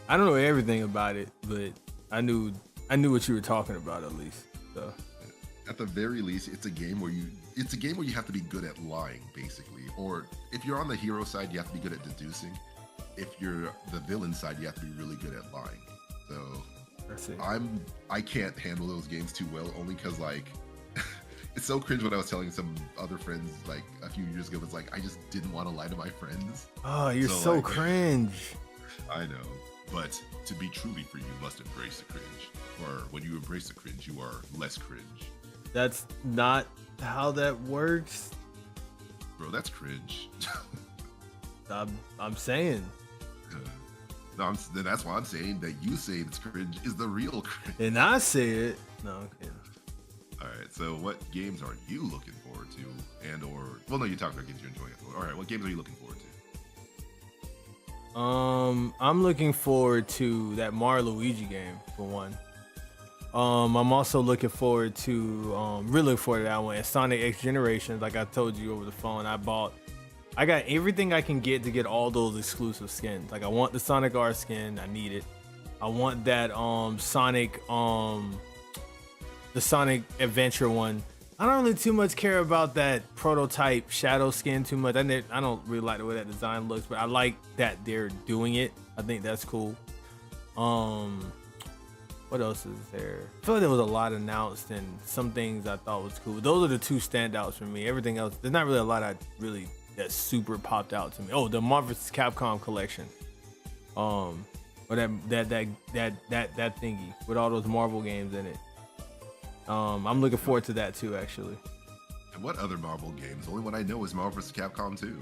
I don't know everything about it, but I knew what you were talking about at least. So at the very least, it's a game where you have to be good at lying, basically. Or if you're on the hero side, you have to be good at deducing. If you're the villain side, you have to be really good at lying. So I can't handle those games too well, only because like it's so cringe. When I was telling some other friends like a few years ago, it's like I just didn't want to lie to my friends. Oh, you're so like, cringe. I know. But to be truly free, you must embrace the cringe. Or when you embrace the cringe, you are less cringe. That's not how that works. Bro, that's cringe. I'm saying. No, that's why I'm saying that you say it's cringe is the real cringe. And I say it. No, I'm kidding. All right, so what games are you looking forward to? Well, no, you talked about games you're enjoying. All right, what games are you looking forward to? I'm looking forward to that Mario Luigi game for one. I'm also looking forward to really looking forward to that one. And Sonic X Generations, like I told you over the phone, I got everything I can get to get all those exclusive skins. Like I want the Sonic R skin, I need it. I want that the Sonic Adventure one. I don't really too much care about that prototype Shadow skin too much. I don't really like the way that design looks, but I like that they're doing it. I think that's cool. What else is there? I feel like there was a lot announced and some things I thought was cool. Those are the two standouts for me. Everything else, there's not really a lot that super popped out to me. Oh, the Marvel vs. Capcom collection. Or that thingy with all those Marvel games in it. I'm looking forward to that too, actually. And what other Marvel games? The only one I know is Marvel vs. Capcom 2.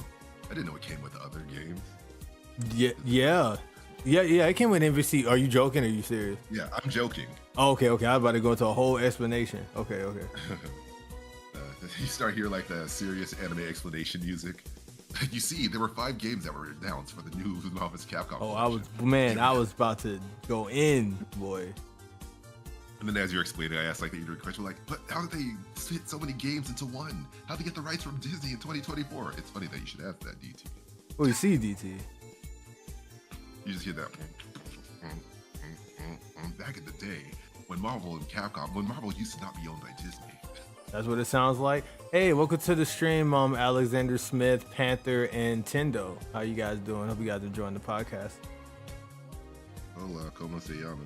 I didn't know it came with other games. Yeah. It came with NBC. Are you joking? Or are you serious? Yeah, I'm joking. Oh, okay. I was about to go into a whole explanation. Okay. You start hearing like the serious anime explanation music. You see, there were 5 games that were announced for the new Marvel vs. Capcom. Oh, I was about to go in, boy. And then as you're explaining, I asked like the ignorant question, like, but how did they fit so many games into one? How did they get the rights from Disney in 2024? It's funny that you should ask that, DT. Well, you see, DT. You just hear that. Back in the day, when Marvel used to not be owned by Disney. That's what it sounds like. Hey, welcome to the stream, Alexander Smith, Panther, and Tendo. How you guys doing? Hope you guys are enjoying the podcast. Hola, como se llama?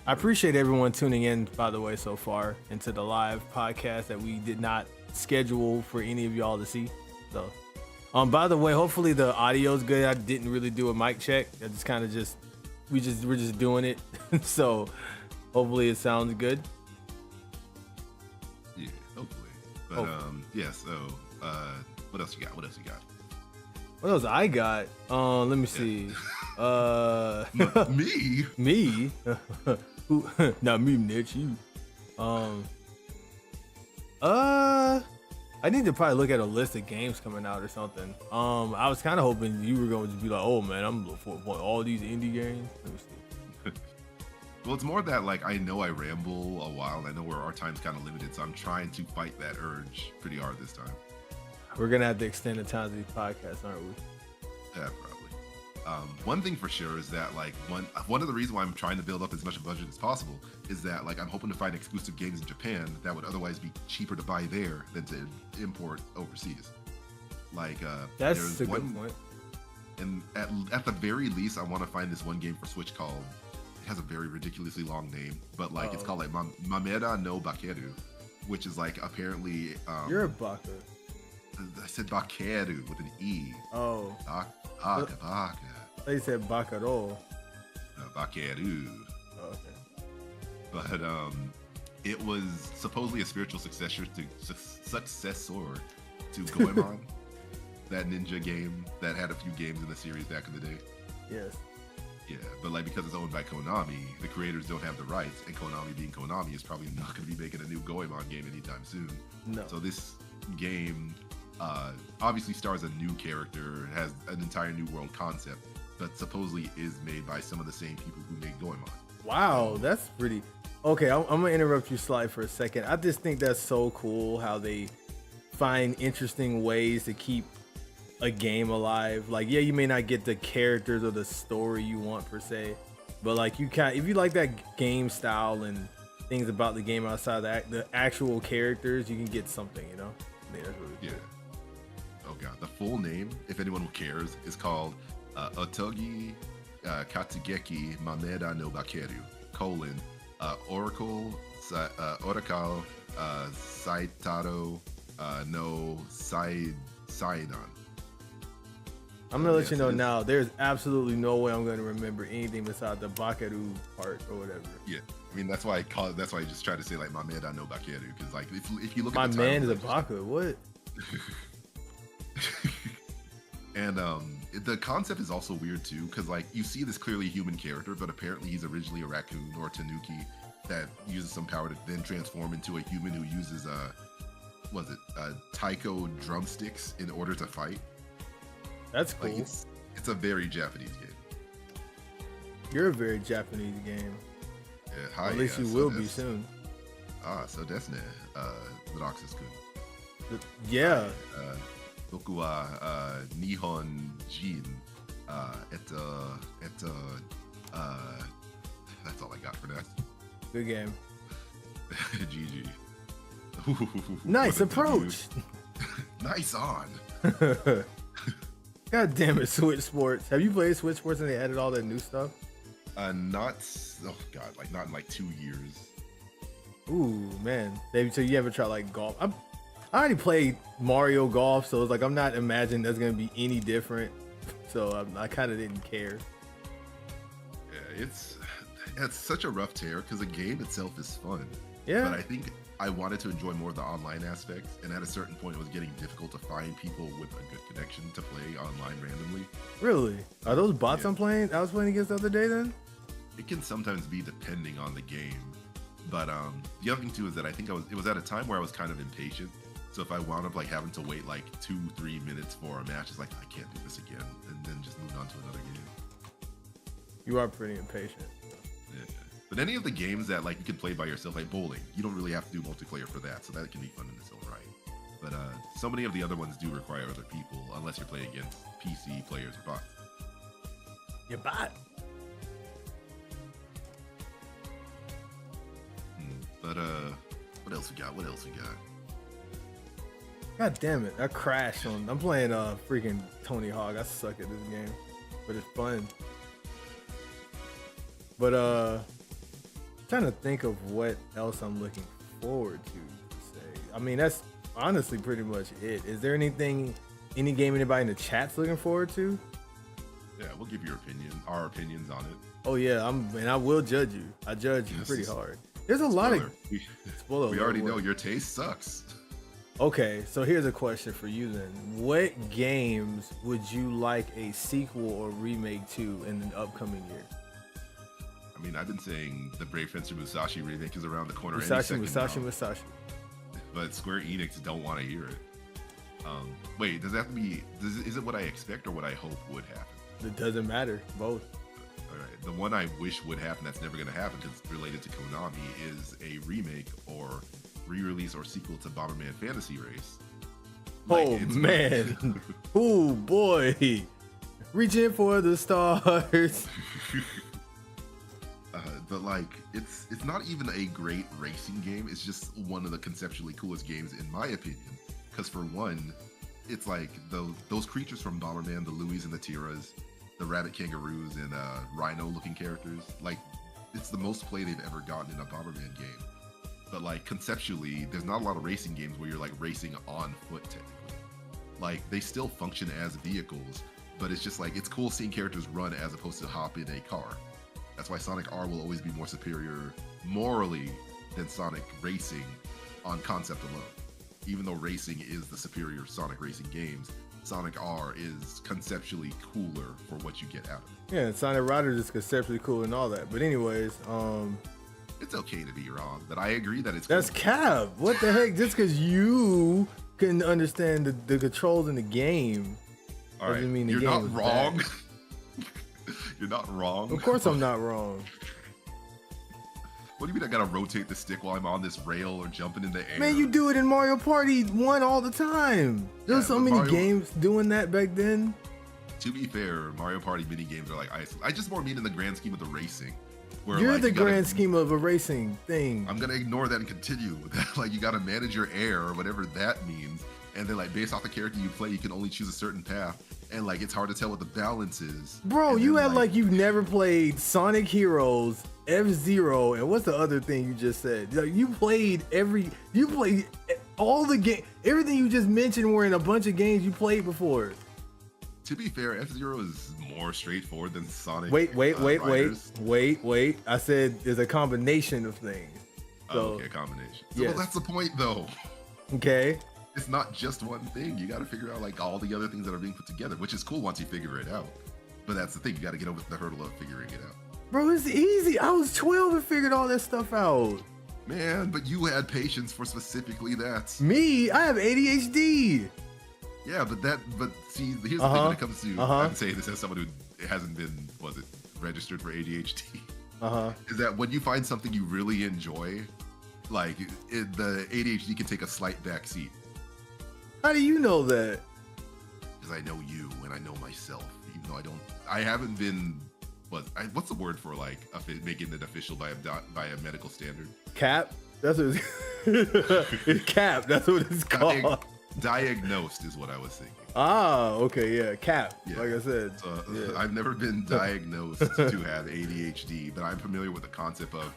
I appreciate everyone tuning in, by the way, so far into the live podcast that we did not schedule for any of y'all to see. So By the way, hopefully the audio's good. I didn't really do a mic check. I just kind of we're just doing it. So hopefully it sounds good. Yeah, hopefully. But Hopefully. so what else you got? What else you got? What else I got? Let me see. Me? Me? Who? Not me, Mitch. You. I need to probably look at a list of games coming out or something. I was kind of hoping you were going to be like, oh man, I'm looking for all these indie games. Let me see. Well, it's more that like I know I ramble a while, and I know where our time's kind of limited, so I'm trying to fight that urge pretty hard this time. We're gonna have to extend the time of these podcasts, aren't we? Yeah, probably. One thing for sure is that like one of the reasons why I'm trying to build up as much of a budget as possible is that like I'm hoping to find exclusive games in Japan that would otherwise be cheaper to buy there than to import overseas. Like that's a good point. And at the very least, I want to find this one game for Switch called. It has a very ridiculously long name, but like it's called like Mameda no Bakeru, which is like apparently. You're a baka. I said Bakeru with an E. Oh. Baka. They said Bakaro. Bakeru. Oh, okay. But it was supposedly a spiritual successor to Goemon, that ninja game that had a few games in the series back in the day. Yes. Yeah, but like because it's owned by Konami, the creators don't have the rights, and Konami being Konami is probably not going to be making a new Goemon game anytime soon. No. So this game obviously stars a new character, has an entire new world concept, but supposedly is made by some of the same people who made Goemon. Wow, that's pretty. Okay, I'm gonna interrupt you, Sly, for a second. I just think that's so cool how they find interesting ways to keep a game alive. Like, yeah, you may not get the characters or the story you want per se, but like if you like that game style and things about the game outside the actual characters, you can get something, you know? I think that's really cool. Yeah. Oh god, the full name, if anyone cares, is called Otogi Katsugeki Mameda no Bakeru, Oracle Saitaro no Saidan. I'm gonna let you know now, there's absolutely no way I'm gonna remember anything besides the Bakaru part or whatever. Yeah, I mean that's why I call it. That's why I just try to say like Mameda no Bakeru, because like if you look my at the man title, is a Baka. What? And the concept is also weird too, because like you see this clearly human character, but apparently he's originally a raccoon or a tanuki that uses some power to then transform into a human who uses taiko drumsticks in order to fight. That's cool. Like it's a very Japanese game. You're a very Japanese game. Yeah, hi, at least you will be soon. So that's Roxas-kun. Yeah. Boku wa Nihon Jin. That's all I got for that. Good game. GG. Nice approach. Nice on. God damn it, Switch Sports. Have you played Switch Sports and they added all that new stuff? Not in like 2 years. Ooh, man. So you ever try like golf? I already played Mario Golf, so it's like I'm not imagining that's gonna be any different. So I kind of didn't care. Yeah, it's such a rough tear because the game itself is fun. Yeah. But I think I wanted to enjoy more of the online aspects, and at a certain point, it was getting difficult to find people with a good connection to play online randomly. Really? Are those bots I was playing against the other day then? It can sometimes be depending on the game. But the other thing too is that I think it was at a time where I was kind of impatient. So if I wound up like having to wait like 2-3 minutes for a match, it's like I can't do this again, and then just moved on to another game. You are pretty impatient. Yeah. But any of the games that like you can play by yourself, like bowling, you don't really have to do multiplayer for that, so that can be fun in its own right. But so many of the other ones do require other people, unless you're playing against PC players or bots. Your bot. But what else we got? God damn it! I crashed on. I'm playing freaking Tony Hawk. I suck at this game, but it's fun. But trying to think of what else I'm looking forward to. Say, I mean that's honestly pretty much it. Is there anything any game anybody in the chat's looking forward to? Yeah, we'll give our opinions on it. Oh yeah, and I will judge you. I judge you pretty hard. There's a lot of spoiler. We already know your taste sucks. Okay, so here's a question for you then. What games would you like a sequel or remake to in the upcoming year? I mean, I've been saying the Brave Fencer Musashi remake is around the corner. Musashi. But Square Enix don't want to hear it. Wait, does it have to be? Is it what I expect or what I hope would happen? It doesn't matter. Both. All right. The one I wish would happen that's never going to happen because it's related to Konami is a remake or re-release or sequel to Bomberman Fantasy Race. Oh man. Oh boy. Reaching for the stars. But like, it's not even a great racing game. It's just one of the conceptually coolest games in my opinion. Because for one, it's like those creatures from Bomberman, the Louis and the Tiras, the rabbit kangaroos and rhino-looking characters. Like, it's the most play they've ever gotten in a Bomberman game. But like conceptually, there's not a lot of racing games where you're like racing on foot technically. Like, they still function as vehicles, but it's just like it's cool seeing characters run as opposed to hop in a car. That's why Sonic R will always be more superior morally than Sonic Racing on concept alone. Even though racing is the superior Sonic Racing games, Sonic R is conceptually cooler for what you get out of it. Yeah, Sonic Riders is conceptually cool and all that. But anyways, it's okay to be wrong, but I agree that it's that's cool. cap. What the heck? Just because you can understand the controls in the game doesn't mean the you're game not is wrong. bad. You're not wrong. Of course I'm not wrong. What do you mean I gotta rotate the stick while I'm on this rail or jumping in the air? Man, you do it in Mario Party 1 all the time. There were so many games doing that back then. To be fair, Mario Party mini games are like I just more mean in the grand scheme of the racing. Where you're like, the grand scheme of a racing thing. I'm gonna ignore that and continue with that. Like, you gotta manage your air or whatever that means. And then like based off the character you play, you can only choose a certain path. And like it's hard to tell what the balance is. Bro, you act like you've never played Sonic Heroes, F-Zero, and what's the other thing you just said? Like, you played all the game, everything you just mentioned were in a bunch of games you played before. To be fair, F-Zero is more straightforward than Sonic. Wait. I said there's a combination of things. So, okay, combination. So, yes. Well, that's the point though. Okay. It's not just one thing. You got to figure out like all the other things that are being put together, which is cool once you figure it out. But that's the thing. You got to get over the hurdle of figuring it out. Bro, it's easy. I was 12 and figured all that stuff out. Man, but you had patience for specifically that. Me? I have ADHD. Yeah, but see, here's the thing when it comes to, I'm saying this as someone who hasn't been, registered for ADHD. Is that when you find something you really enjoy, like the ADHD can take a slight back seat. How do you know that? Because I know you and I know myself, even though I haven't been, what's the word for like making it official by a medical standard? Cap? That's what it's cap. That's what it's called. Diagnosed is what I was thinking. Ah, okay, yeah, cap. Yeah. Like I said, I've never been diagnosed to have ADHD, but I'm familiar with the concept of,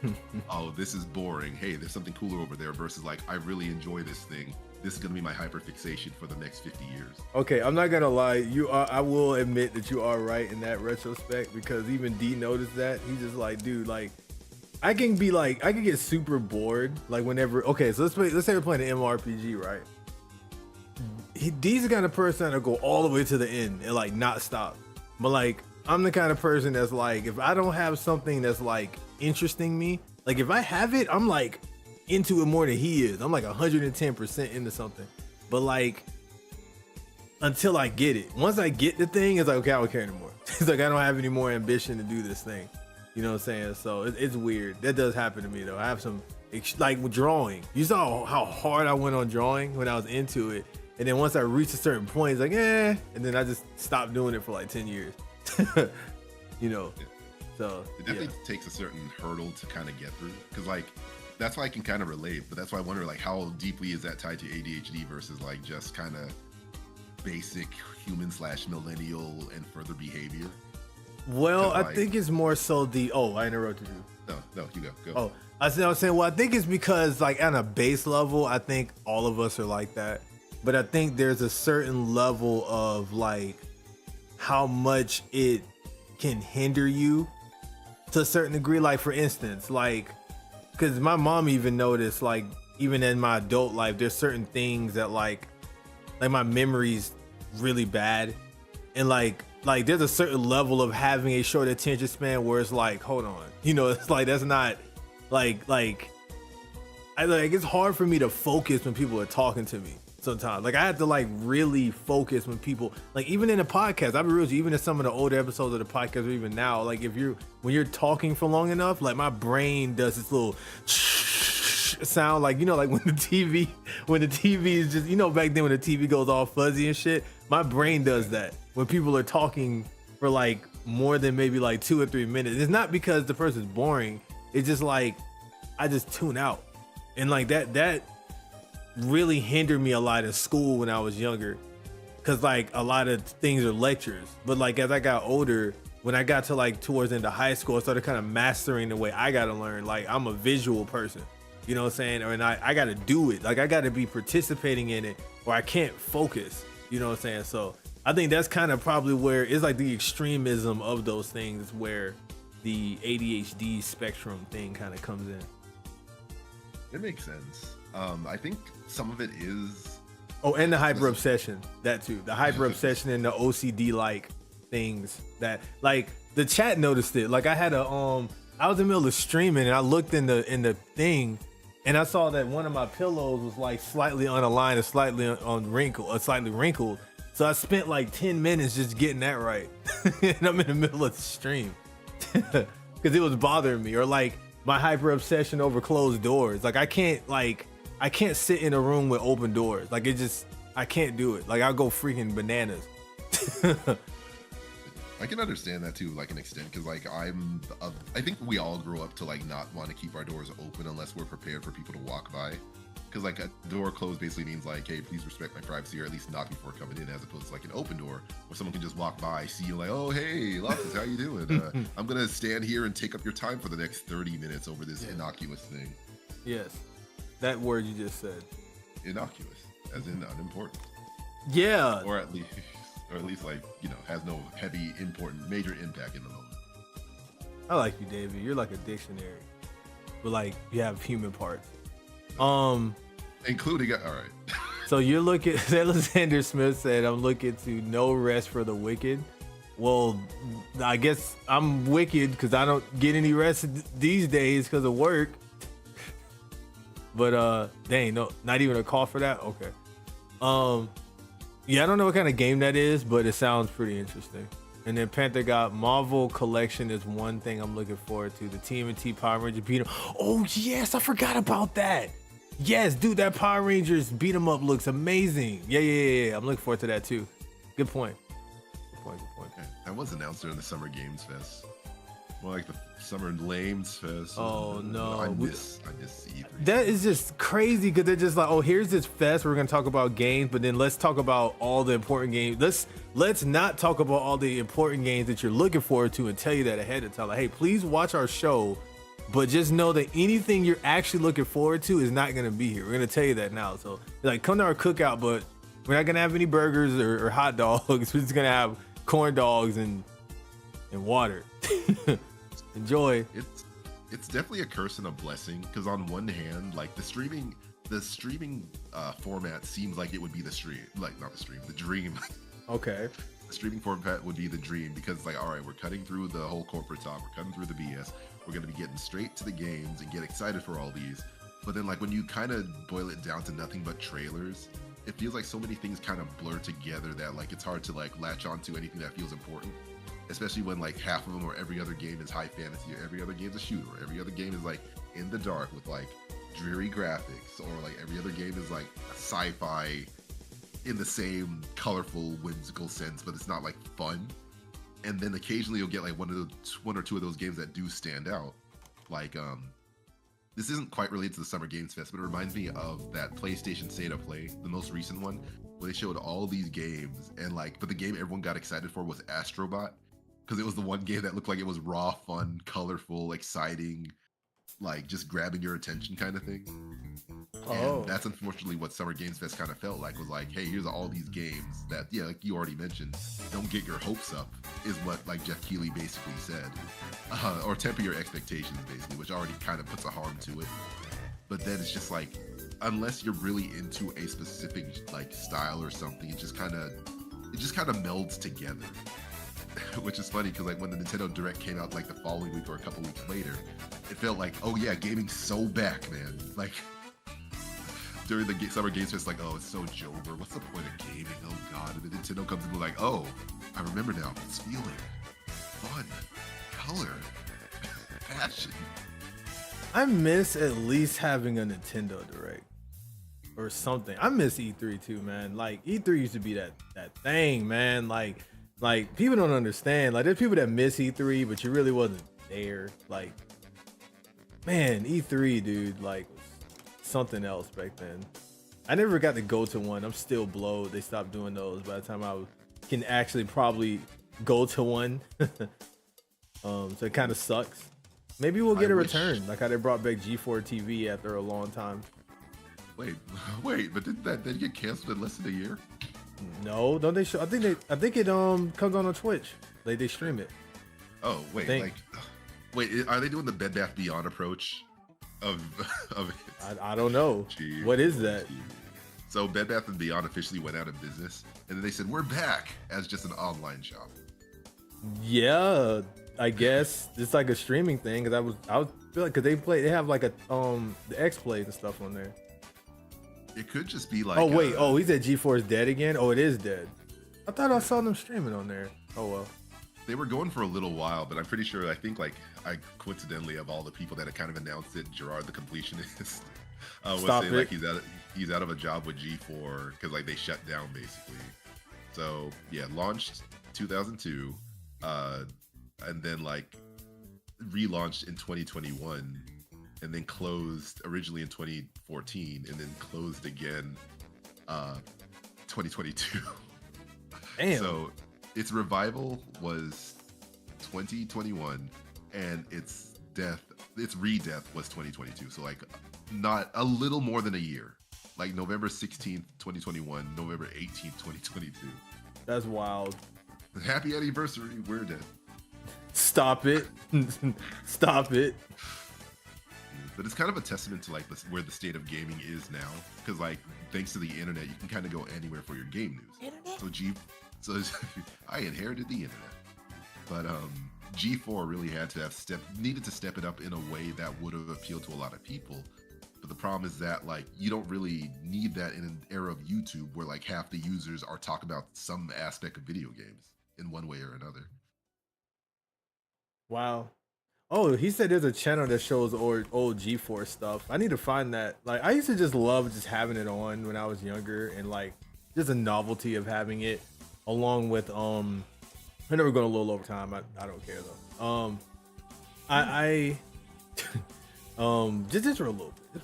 oh, this is boring. Hey, there's something cooler over there. Versus like, I really enjoy this thing. This is gonna be my hyperfixation for the next 50 years. Okay, I'm not gonna lie. I will admit that you are right in that retrospect, because even D noticed that. He's just like, dude, like, I can get super bored like whenever. Okay, so let's say we're playing an MRPG, right? D's the kind of person that'll go all the way to the end and like not stop. But like, I'm the kind of person that's like, if I don't have something that's like interesting me, like if I have it, I'm like into it more than he is. I'm like 110% into something. But like, until I get it. Once I get the thing, it's like, okay, I don't care anymore. It's like, I don't have any more ambition to do this thing. You know what I'm saying? So it's weird. That does happen to me though. I have some, like with drawing. You saw how hard I went on drawing when I was into it. And then once I reached a certain point, it's like, and then I just stopped doing it for like 10 years. You know? Yeah. So it definitely takes a certain hurdle to kind of get through. Because like, that's why I can kind of relate. But that's why I wonder like, how deeply is that tied to ADHD versus like just kind of basic human/millennial and further behavior? Well, I think it's more so I interrupted you. No, you go. Oh, I was saying, well, I think it's because like on a base level, I think all of us are like that. but I think there's a certain level of like how much it can hinder you to a certain degree. Like for instance, like because my mom even noticed, like even in my adult life, there's certain things that like my memory's really bad, and like there's a certain level of having a short attention span where it's like, hold on, you know, it's like that's not like I like it's hard for me to focus when people are talking to me sometimes. Like I have to like really focus when people like even in a podcast, I'll be real with you, even in some of the older episodes of the podcast or even now, like when you're talking for long enough, like my brain does this little sound, like, you know, like when the TV is just, you know, back then when the TV goes all fuzzy and shit, my brain does that when people are talking for like more than maybe like 2 or 3 minutes. It's not because the person's boring. It's just like I just tune out. And like that really hindered me a lot in school when I was younger, because like a lot of things are lectures. But like as I got older, when I got to like towards the end of high school, I started kind of mastering the way I gotta learn. Like I'm a visual person, you know what I'm saying? And I gotta do it. Like I gotta be participating in it or I can't focus, you know what I'm saying? So I think that's kind of probably where it's like the extremism of those things where the ADHD spectrum thing kind of comes in. It makes sense. I think some of it is. Oh, and the hyper obsession, that too. The hyper obsession and the OCD like things that like the chat noticed it. Like I had I was in the middle of streaming and I looked in the thing and I saw that one of my pillows was like slightly unaligned or slightly slightly wrinkled. So I spent like 10 minutes just getting that right. And I'm in the middle of the stream because it was bothering me. Or like my hyper obsession over closed doors. Like I can't sit in a room with open doors. Like I can't do it. Like I'll go freaking bananas. I can understand that too, like an extent, because like I think we all grow up to like not want to keep our doors open unless we're prepared for people to walk by. Because like a door closed basically means like, hey, please respect my privacy, or at least knock before coming in, as opposed to like an open door where someone can just walk by, see you like, oh hey, Loftus, how you doing? I'm gonna stand here and take up your time for the next 30 minutes over this innocuous thing. Yes, that word you just said. Innocuous, as in unimportant. Yeah. Or at least like, you know, has no heavy, important, major impact in the moment. I like you, David. You're like a dictionary, but like you have human parts. Including, all right. So you're looking, Alexander Smith said, I'm looking to no rest for the wicked. Well, I guess I'm wicked because I don't get any rest these days because of work. But dang, no, not even a call for that? Okay. Yeah, I don't know what kind of game that is, but it sounds pretty interesting. And then Panther got Marvel Collection is one thing I'm looking forward to. The TMNT Power Ranger beat 'em. Oh yes, I forgot about that. Yes, dude, that Power Rangers beat 'em up looks amazing. Yeah. I'm looking forward to that too. Good point. Okay, that was announced during the Summer Games Fest. More like the Summer Lames Fest. Oh no, I miss E3. That is just crazy because they're just like, oh, here's this fest. We're gonna talk about games, but then let's talk about all the important games. Let's not talk about all the important games that you're looking forward to and tell you that ahead of time. Like, hey, please watch our show, but just know that anything you're actually looking forward to is not gonna be here. We're gonna tell you that now. So like, come to our cookout, but we're not gonna have any burgers or hot dogs. We're just gonna have corn dogs and water. Enjoy. It's definitely a curse and a blessing, because on one hand, like the streaming format seems like it would be the dream. Okay. The streaming format would be the dream, because like, all right, we're cutting through the whole corporate talk, we're cutting through the BS, we're gonna be getting straight to the games and get excited for all these. But then like when you kind of boil it down to nothing but trailers, it feels like so many things kind of blur together that like it's hard to like latch onto anything that feels important. Especially when like half of them or every other game is high fantasy, or every other game is a shooter, or every other game is like in the dark with like dreary graphics, or like every other game is like sci-fi in the same colorful, whimsical sense, but it's not like fun. And then occasionally you'll get like one or two of those games that do stand out. Like this isn't quite related to the Summer Games Fest, but it reminds me of that PlayStation State of Play, the most recent one, where they showed all these games, and like, but the game everyone got excited for was Astrobot, because it was the one game that looked like it was raw, fun, colorful, exciting, like just grabbing your attention kind of thing. Oh. And that's unfortunately what Summer Games Fest kind of felt like, was like, hey, here's all these games that, yeah, like you already mentioned, don't get your hopes up, is what like Jeff Keighley basically said. Or temper your expectations, basically, which already kind of puts a harm to it. But then it's just like, unless you're really into a specific like style or something, it just kind of melds together. Which is funny because like when the Nintendo Direct came out like the following week or a couple weeks later, it felt like, oh yeah, gaming's so back, man. Like during the Summer Games Fest, like, oh, it's so Jover. What's the point of gaming? Oh god. And then Nintendo comes and like, oh, I remember now. It's feeling, fun, color, passion. I miss at least having a Nintendo Direct or something. I miss E3 too, man. Like E3 used to be that thing, man. Like people don't understand. Like there's people that miss E3, but you really wasn't there. Like, man, E3, dude, like was something else back then. I never got to go to one. I'm still blowed. They stopped doing those by the time I can actually probably go to one. So it kind of sucks. Maybe we'll get a return, like how they brought back G4 TV after a long time. Wait, but didn't that get canceled in less than a year? No, don't they show? I think it comes on Twitch. They stream it. Oh wait, are they doing the Bed Bath Beyond approach of it? I don't know. Gee, what is that? So Bed Bath & Beyond officially went out of business, and then they said we're back as just an online shop. Yeah, I guess it's like a streaming thing. Cause I was feel like, cause they have like a the X Play and stuff on there. It could just be like. Oh wait, he said G4 is dead again. Oh, it is dead. I thought I saw them streaming on there. Oh well. They were going for a little while, but I'm pretty sure. I think like I coincidentally, of all the people that had kind of announced it, Gerard the Completionist was saying like he's out of a job with G4 because like they shut down basically. So yeah, launched 2002, and then like relaunched in 2021, and then closed originally in 2014, and then closed again 2022. Damn. So its revival was 2021, and its re-death was 2022. So like not a little more than a year. Like November 16th, 2021, November 18th, 2022. That's wild. Happy anniversary, we're dead. Stop it. Stop it. But it's kind of a testament to like where the state of gaming is now, because like thanks to the internet, you can kind of go anywhere for your game news. Internet? So I inherited the internet, but G4 really needed to step it up in a way that would have appealed to a lot of people. But the problem is that like you don't really need that in an era of YouTube where like half the users are talking about some aspect of video games in one way or another. Wow. Oh, he said there's a channel that shows old G4 stuff. I need to find that. Like, I used to just love just having it on when I was younger, and like just a novelty of having it, along with I never going a little over time. I don't care though. I just for a little bit.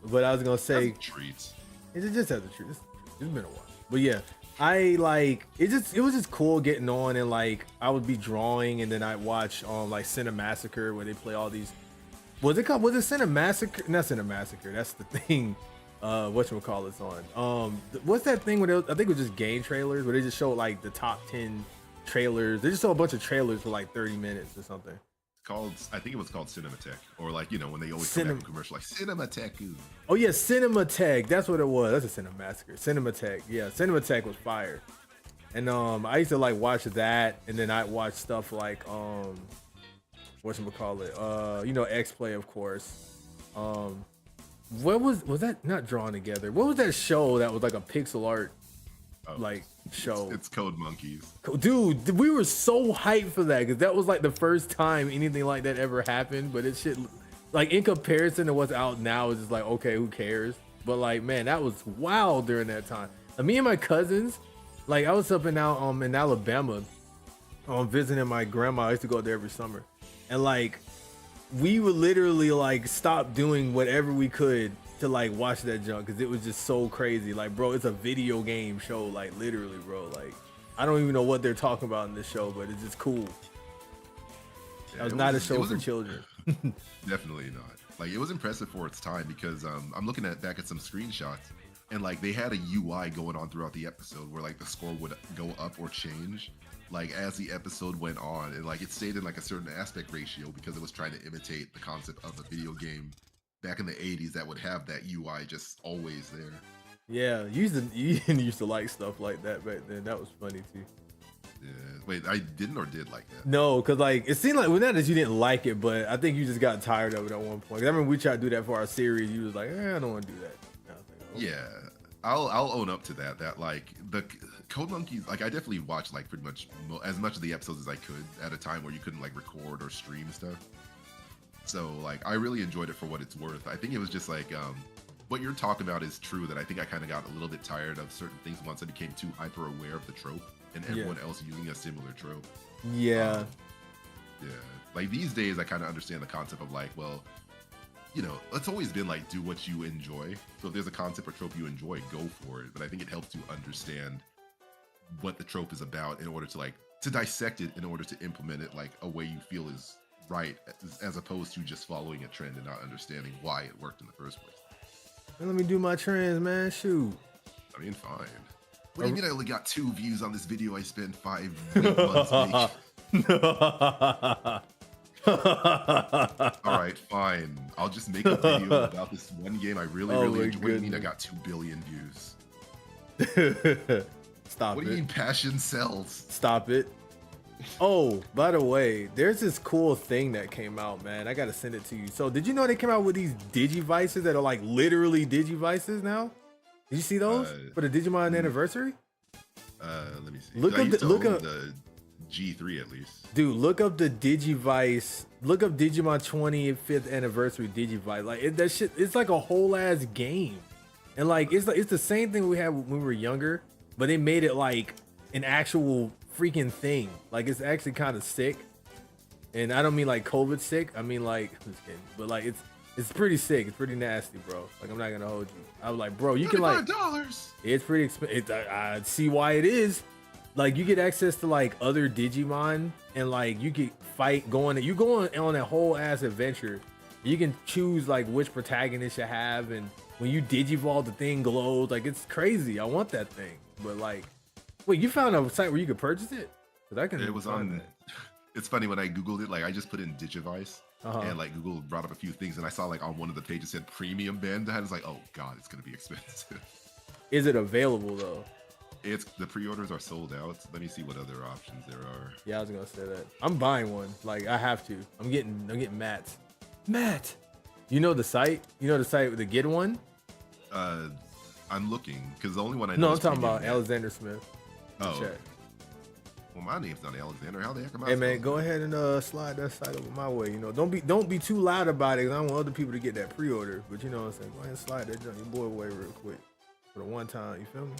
But I was gonna say treats. It just has a treat. It's been a while, but yeah. I like it. It was just cool getting on, and like I would be drawing, and then I'd watch like Cinemassacre where they play all these. Was it Cinemassacre? Not Cinemassacre. That's the thing. Whatchamacallit's on. What's that thing where I think it was just game trailers where they just showed like the top 10 trailers. They just showed a bunch of trailers for like 30 minutes or something. I think it was called Cinematech, or like, you know, when they always come out with a commercial like Cinematech. Oh yeah, Cinematech. That's what it was. That's a Cinemassacre. Cinematech. Yeah, Cinematech was fire. And I used to like watch that, and then I'd watch stuff like whatchamacallit, you know, X Play, of course. What was that not Drawn Together? What was that show that was like a pixel art like show? It's Code Monkeys. Dude, we were so hyped for that because that was like the first time anything like that ever happened. But it shit, like in comparison to what's out now, is just like, okay, who cares? But like, man, that was wild during that time. Like, me and my cousins, like I was up in Alabama, visiting my grandma. I used to go there every summer, and like we would literally like stop doing whatever we could to like watch that junk because it was just so crazy. Like, bro, it's a video game show, like literally, bro. Like, I don't even know what they're talking about in this show, but it's just cool. That was not a show for children. Definitely not. Like, it was impressive for its time because I'm looking back at some screenshots, and like they had a UI going on throughout the episode where like the score would go up or change like as the episode went on, and like it stayed in like a certain aspect ratio because it was trying to imitate the concept of a video game back in the 80s that would have that UI just always there. Yeah, you used to like stuff like that back then. That was funny too. Yeah. Wait, I didn't or did like that? No, because like it seemed like, well, not that you didn't like it, but I think you just got tired of it at one point. 'Cause I remember we tried to do that for our series. You was like, I don't want to do that. And I was like, okay. Yeah, I'll own up to that. That like the Code Monkeys, like I definitely watched like pretty much as much of the episodes as I could at a time where you couldn't like record or stream stuff. So like I really enjoyed it for what it's worth. I think it was just like what you're talking about is true, that I think I kind of got a little bit tired of certain things once I became too hyper aware of the trope and everyone else using a similar trope. Yeah. Yeah. Like these days I kind of understand the concept of like, well, you know, it's always been like, do what you enjoy. So if there's a concept or trope you enjoy, go for it. But I think it helps you understand what the trope is about in order to like, to dissect it in order to implement it like a way you feel is right, as opposed to just following a trend and not understanding why it worked in the first place. Man, let me do my trends, man. Shoot. I mean, fine. What do you mean I only got 2 views on this video I spent 5 months making? All right, fine. I'll just make a video about this one game I really enjoyed. What do you mean I got 2 billion views? Stop it. What do you mean passion sells? Stop it. Oh, by the way, there's this cool thing that came out, man. I gotta send it to you. So did you know they came out with these Digivices that are like literally Digivices now? Did you see those for the Digimon anniversary? Let me see. Look up the G3 at least. Dude, look up the Digivice. Look up Digimon 25th anniversary Digivice. Like that shit, it's like a whole ass game. And like it's the same thing we had when we were younger, but they made it like an actual freaking thing. Like it's actually kind of sick. And I don't mean like COVID sick. I mean like, I'm just kidding. But like it's pretty sick. It's pretty nasty, bro. Like I'm not gonna hold you. I was like, bro, you can like $35. It's pretty expensive. I see why it is. Like you get access to like other Digimon, and like you can fight you go on a whole ass adventure. You can choose like which protagonist you have, and when you Digivolve, the thing glows. Like it's crazy. I want that thing. But like, wait, you found a site where you could purchase it? Cause I can. It was on. It's funny when I googled it. Like I just put in Digivice, and like Google brought up a few things, and I saw like on one of the pages said premium band. I was like, oh god, it's gonna be expensive. Is it available though? The pre-orders are sold out. Let me see what other options there are. Yeah, I was gonna say that. I'm buying one. Like I have to. I'm getting Matt's. Matt, you know the site? You know the site to get one? I'm looking because the only one I No, know. I'm talking about Alexander Smith. Oh. Check. Well, my name's not Alexander. How the heck am I? Hey man, go ahead and slide that site over my way. You know, don't be too loud about it, cause I don't want other people to get that pre-order. But you know what I'm saying? Go ahead and slide that junk your boy away real quick for the one time. You feel me?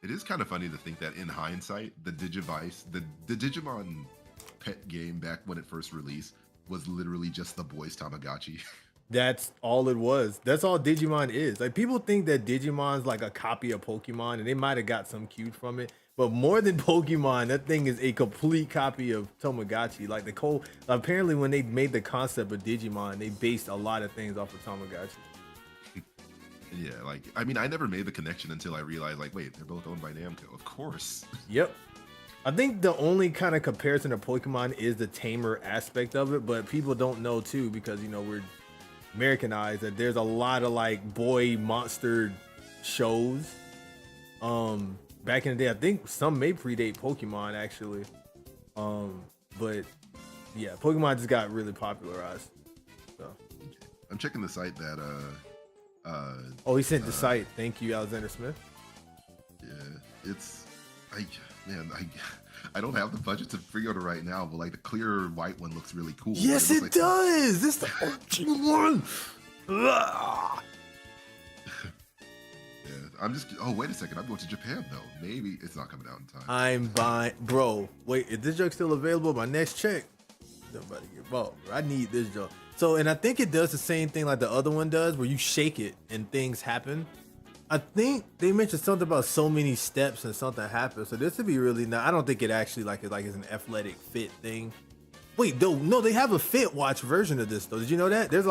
It is kind of funny to think that in hindsight, the Digivice, the Digimon pet game back when it first released was literally just the boys Tamagotchi. That's all it was. That's all Digimon is. Like people think that Digimon's like a copy of Pokemon, and they might have got some cute from it. But more than Pokemon, that thing is a complete copy of Tamagotchi. Like apparently when they made the concept of Digimon, they based a lot of things off of Tamagotchi. Yeah, like I mean, I never made the connection until I realized, like, wait, they're both owned by Namco. Of course. Yep. I think the only kind of comparison to Pokemon is the tamer aspect of it, but people don't know too because you know we're Americanized that there's a lot of like boy monster shows. Back in the day, I think some may predate Pokemon actually. But yeah, Pokemon just got really popularized. So I'm checking the site that oh, he sent the site. Thank you, Alexander Smith. Yeah, I don't have the budget to pre-order right now, but like the clear white one looks really cool. Yes, it does. This is the original one. Yeah, I'm just. Oh, wait a second. I'm going to Japan though. Maybe it's not coming out in time. I'm buying, bro. Wait, is this joke still available? My next check. Nobody get involved. I need this joke. So, and I think it does the same thing like the other one does, where you shake it and things happen. I think they mentioned something about so many steps and something happens. So this would be really not. I don't think it actually like is an athletic fit thing. Wait, no, they have a fit watch version of this though. Did you know that? There's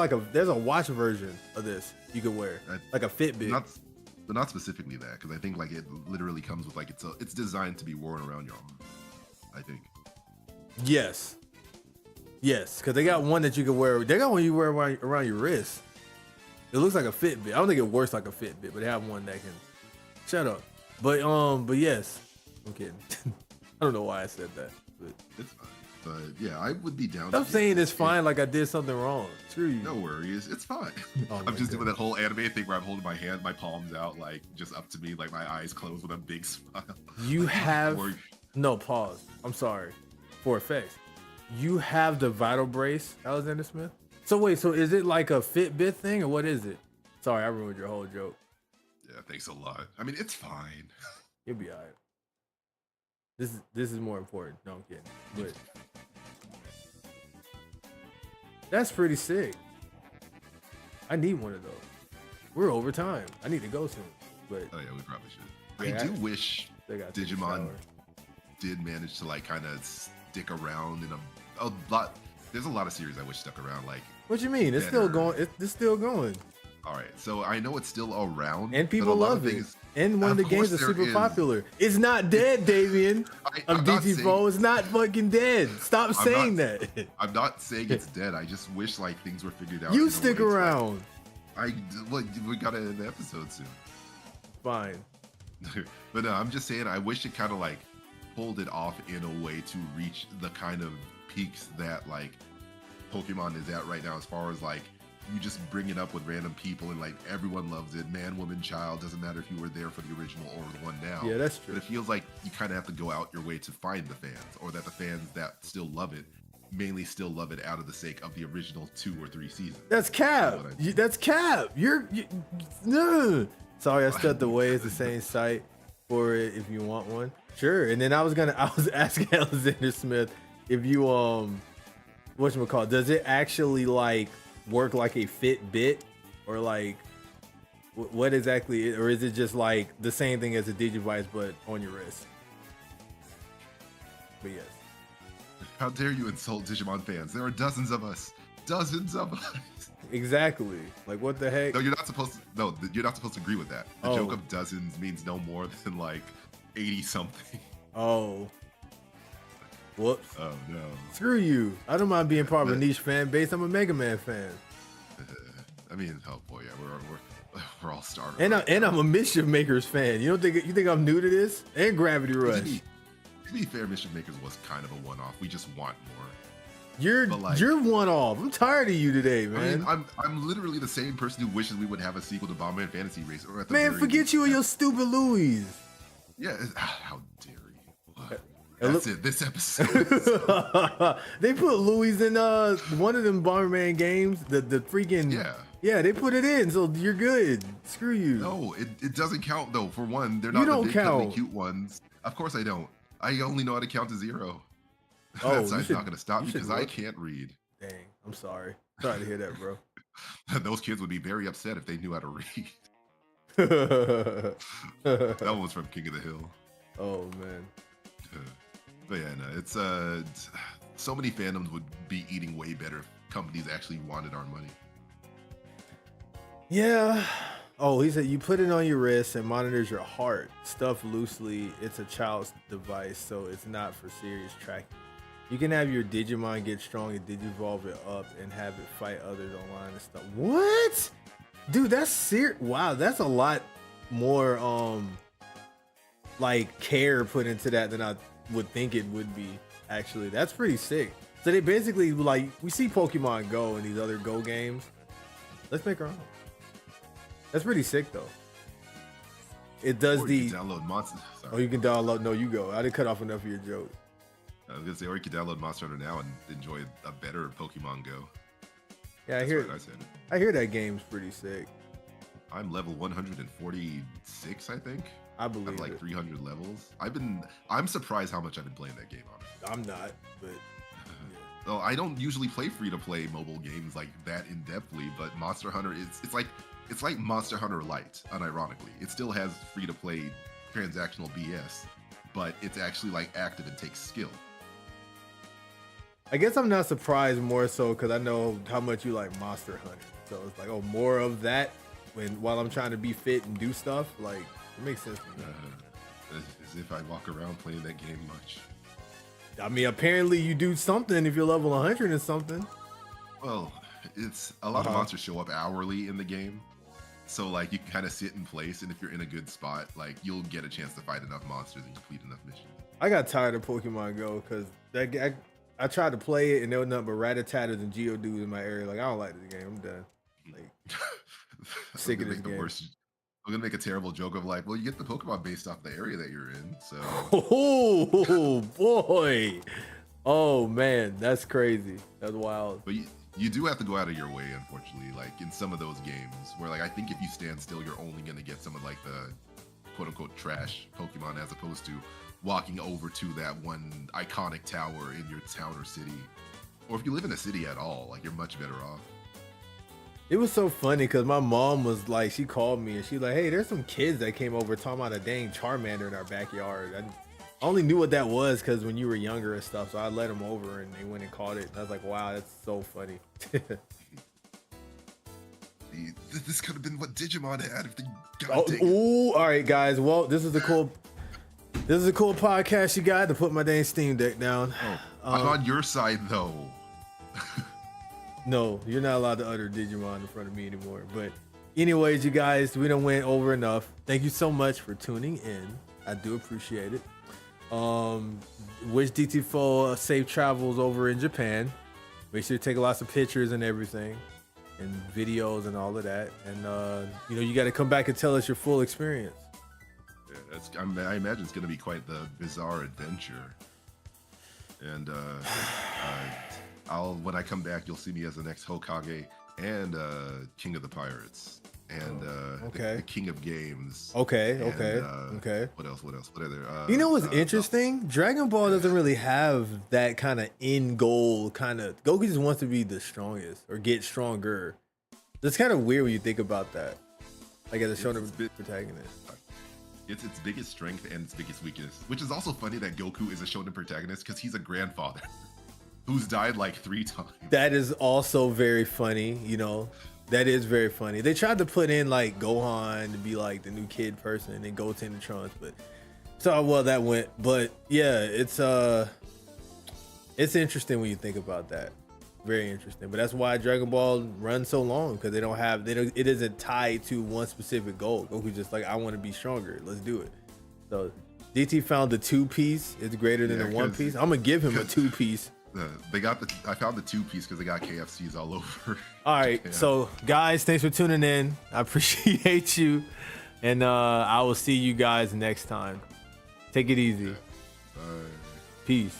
a watch version of this you can wear, like a Fitbit. But not specifically that, because I think like it literally comes with like it's designed to be worn around your arm. I think. Yes, because they got one that you can wear. They got one you wear around your wrist. It looks like a Fitbit. I don't think it works like a Fitbit, but they have one that can. Shut up. But yes, I'm kidding. I don't know why I said that. But it's fine. But yeah, I would be down. I'm saying it's fine, like I did something wrong. Screw you. No worries, it's fine. Oh I'm just doing that whole anime thing where I'm holding my hand, my palms out, like just up to me, like my eyes closed with a big smile. You have no pause. I'm sorry. 4FX. You have the Vital Brace, Alexander Smith. So wait, so is it like a Fitbit thing or what is it? Sorry, I ruined your whole joke. Yeah, thanks a lot. I mean, it's fine. You'll be alright. This is more important. No, I'm kidding. But that's pretty sick. I need one of those. We're over time. I need to go soon. But oh yeah, we probably should. Yeah, I do wish Digimon did manage to like kind of stick around in a lot. There's a lot of series I wish stuck around. Like, what you mean? It's still going. It's still going. All right, so I know it's still around, and people love it. And one of the games is super popular. It's not dead, Davian. I'm DT4. It's not fucking dead. Stop saying that. I'm not saying it's dead. I just wish like things were figured out. You stick around. We got to end the episode soon. Fine. But no, I'm just saying I wish it kind of like pulled it off in a way to reach the kind of peaks that like Pokemon is at right now, as far as like you just bring it up with random people and like everyone loves it, man, woman, child, doesn't matter if you were there for the original or the one now. Yeah, that's true. But it feels like you kind of have to go out your way to find the fans, or that the fans that still love it mainly still love it out of the sake of the original 2 or 3 seasons. That's cap. That's cap. No. Sorry, I stepped away. It's the same site for it if you want one. Sure. And then I was asking Alexander Smith if you whatchamacallit, does it actually like work like a Fitbit, or like what exactly, or is it just like the same thing as a Digivice but on your wrist? But yes. How dare you insult Digimon fans? There are dozens of us. Exactly. Like what the heck? No, you're not supposed to agree with that. The joke of dozens means no more than like 80 something. Oh. Whoops. Oh no. Screw you. I don't mind being part of a niche fan base. I'm a Mega Man fan. I mean, oh boy, yeah, we're all starving. And I'm a Mischief Makers fan. You think I'm new to this? And Gravity Rush. To be fair, Mischief Makers was kind of a one-off. We just want more. You're one off. I'm tired of you today, man. I mean, I'm literally the same person who wishes we would have a sequel to Bomberman Fantasy Race. Or at the man, forget you and your stupid Louis. Yeah, how dare you? That's it. This episode. They put Louis in one of them Bomberman games. The freaking yeah. They put it in, so you're good. Screw you. No, it doesn't count though. For one, they're not the big cuddly cute ones. Of course I don't. I only know how to count to 0. That's not going to stop me because I can't read. Dang, I'm sorry. Sorry to hear that, bro. Those kids would be very upset if they knew how to read. That one was from King of the Hill. Oh man. But yeah, no, it's so many fandoms would be eating way better if companies actually wanted our money. Yeah. Oh, he said you put it on your wrist and monitors your heart. Stuffed loosely, it's a child's device, so it's not for serious tracking. You can have your Digimon get strong and Digivolve it up and have it fight others online and stuff. What? Dude, that's serious. Wow, that's a lot more like care put into that than I would think it would be. Actually, that's pretty sick. So they basically, like, we see Pokemon Go and these other Go games. Let's make our own. That's pretty sick though. It does you can download Monster. Sorry. Oh, you can download. No, you go. I didn't cut off enough of your joke. I was gonna say, or you can download Monster Hunter now and enjoy a better Pokemon Go. Yeah, I hear that game's pretty sick. I'm level 146, I think. I believe I have like 300 levels. I'm surprised how much I've been playing that game on. I'm not, but well, I don't usually play free-to-play mobile games like that in-depthly, but Monster Hunter it's like Monster Hunter Lite, unironically. It still has free-to-play transactional BS, but it's actually like active and takes skill. I guess I'm not surprised more so because I know how much you like Monster Hunter. So it's like, oh, more of that while I'm trying to be fit and do stuff. Like, it makes sense to me. As if I walk around playing that game much. I mean, apparently you do something if you're level 100 and something. Well, it's a lot of monsters show up hourly in the game. So, like, you can kind of sit in place, and if you're in a good spot, like, you'll get a chance to fight enough monsters and complete enough missions. I got tired of Pokemon Go because I tried to play it, and there was nothing but Rat-a-Tatters and Geodudes in my area. Like, I don't like this game. I'm done. Like, sick of this game. I'm gonna make a terrible joke of like, well, you get the Pokemon based off the area that you're in. So, oh boy, oh man, that's crazy. That's wild. But you do have to go out of your way, unfortunately. Like in some of those games, where like I think if you stand still, you're only gonna get some of like the quote unquote trash Pokemon, as opposed to walking over to that one iconic tower in your town or city. Or if you live in a city at all, like you're much better off. It was so funny because my mom was like, she called me and she's like, hey, there's some kids that came over talking about a dang Charmander in our backyard. I only knew what that was because when you were younger and stuff, so I let them over and they went and caught it. And I was like, wow, that's so funny. This could have been what Digimon had if they all right, guys. Well, this is a cool podcast you got to put my dang Steam Deck down. I'm on your side though. No, you're not allowed to utter Digimon in front of me anymore. But anyways, you guys, we done went over enough. Thank you so much for tuning in. I do appreciate it. Wish DT4 safe travels over in Japan. Make sure to take lots of pictures and everything and videos and all of that. And, you got to come back and tell us your full experience. Yeah, I imagine it's going to be quite the bizarre adventure. And when I come back, you'll see me as the next Hokage and King of the Pirates and the King of Games. Okay. What else? What are there? You know what's interesting? Dragon Ball doesn't really have that kind of end goal kind of. Goku just wants to be the strongest or get stronger. It's kind of weird when you think about that. Like as a shonen protagonist. It's its biggest strength and its biggest weakness, which is also funny that Goku is a shonen protagonist because he's a grandfather who's died like 3 times. That is also very funny, That is very funny. They tried to put in like Gohan to be like the new kid person and Goten and Trunks, but so how well that went. But yeah, it's interesting when you think about that. Very interesting. But that's why Dragon Ball runs so long, because it isn't tied to one specific goal. Goku's just like, I want to be stronger. Let's do it. So DT found the 2-piece. It's greater than the 1-piece. I'm gonna give him a 2-piece. I found the 2-piece because they got KFCs all over. All right, so guys, thanks for tuning in. I appreciate you, and I will see you guys next time. Take it easy. Bye. Peace.